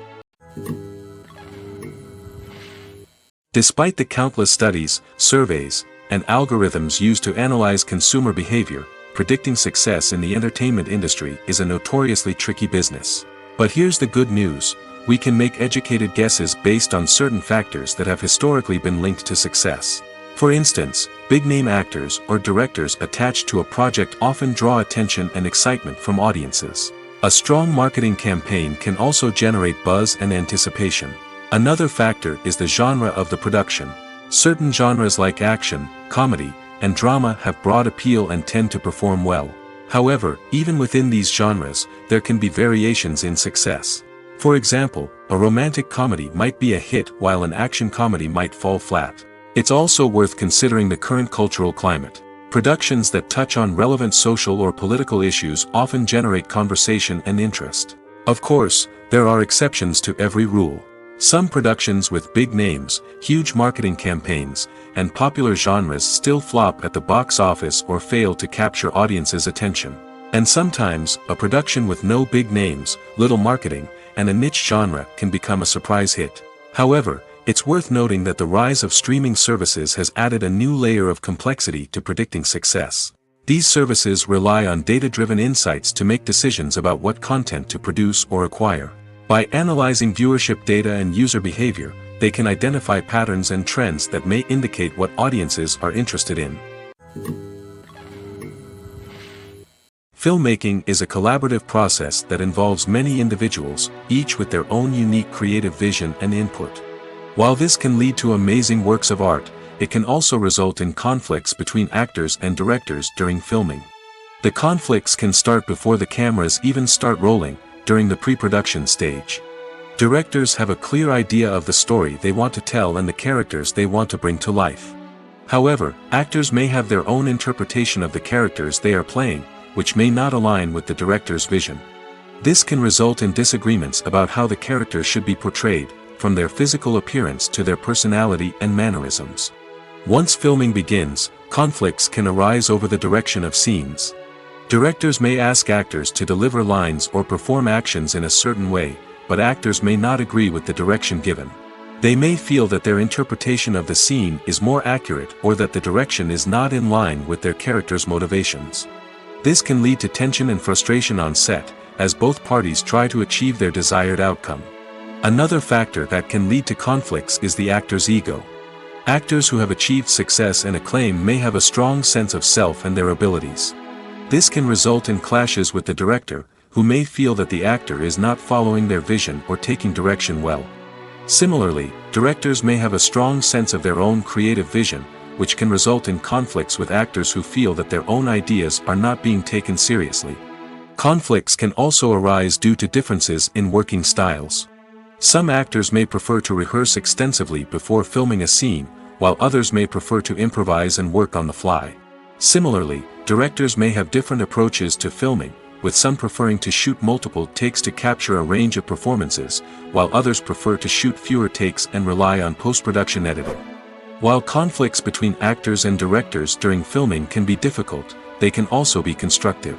S1: Despite the countless studies, surveys, and algorithms used to analyze consumer behavior, predicting success in the entertainment industry is a notoriously tricky business. But here's the good news: we can make educated guesses based on certain factors that have historically been linked to success. For instance, big-name actors or directors attached to a project often draw attention and excitement from audiences. A strong marketing campaign can also generate buzz and anticipation. Another factor is the genre of the production. Certain genres like action, comedy, and drama have broad appeal and tend to perform well. However, even within these genres, there can be variations in success. For example, a romantic comedy might be a hit while an action comedy might fall flat. It's also worth considering the current cultural climate. Productions that touch on relevant social or political issues often generate conversation and interest. Of course, there are exceptions to every rule. Some productions with big names, huge marketing campaigns, and popular genres still flop at the box office or fail to capture audiences' attention. And sometimes, a production with no big names, little marketing, and a niche genre can become a surprise hit. However, it's worth noting that the rise of streaming services has added a new layer of complexity to predicting success. These services rely on data-driven insights to make decisions about what content to produce or acquire. By analyzing viewership data and user behavior, they can identify patterns and trends that may indicate what audiences are interested in. Filmmaking is a collaborative process that involves many individuals, each with their own unique creative vision and input. While this can lead to amazing works of art, it can also result in conflicts between actors and directors during filming. The conflicts can start before the cameras even start rolling, during the pre-production stage. Directors have a clear idea of the story they want to tell and the characters they want to bring to life. However, actors may have their own interpretation of the characters they are playing, which may not align with the director's vision. This can result in disagreements about how the characters should be portrayed, from their physical appearance to their personality and mannerisms. Once filming begins, conflicts can arise over the direction of scenes. Directors may ask actors to deliver lines or perform actions in a certain way, but actors may not agree with the direction given. They may feel that their interpretation of the scene is more accurate or that the direction is not in line with their character's motivations. This can lead to tension and frustration on set, as both parties try to achieve their desired outcome. Another factor that can lead to conflicts is the actor's ego. Actors who have achieved success and acclaim may have a strong sense of self and their abilities. This can result in clashes with the director, who may feel that the actor is not following their vision or taking direction well. Similarly, directors may have a strong sense of their own creative vision, which can result in conflicts with actors who feel that their own ideas are not being taken seriously. Conflicts can also arise due to differences in working styles. Some actors may prefer to rehearse extensively before filming a scene, while others may prefer to improvise and work on the fly. Similarly, directors may have different approaches to filming, with some preferring to shoot multiple takes to capture a range of performances, while others prefer to shoot fewer takes and rely on post-production editing. While conflicts between actors and directors during filming can be difficult, they can also be constructive.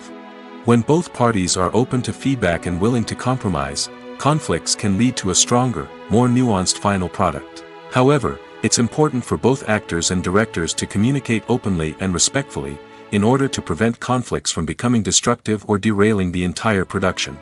S1: When both parties are open to feedback and willing to compromise, conflicts can lead to a stronger, more nuanced final product. However, it's important for both actors and directors to communicate openly and respectfully, in order to prevent conflicts from becoming destructive or derailing the entire production.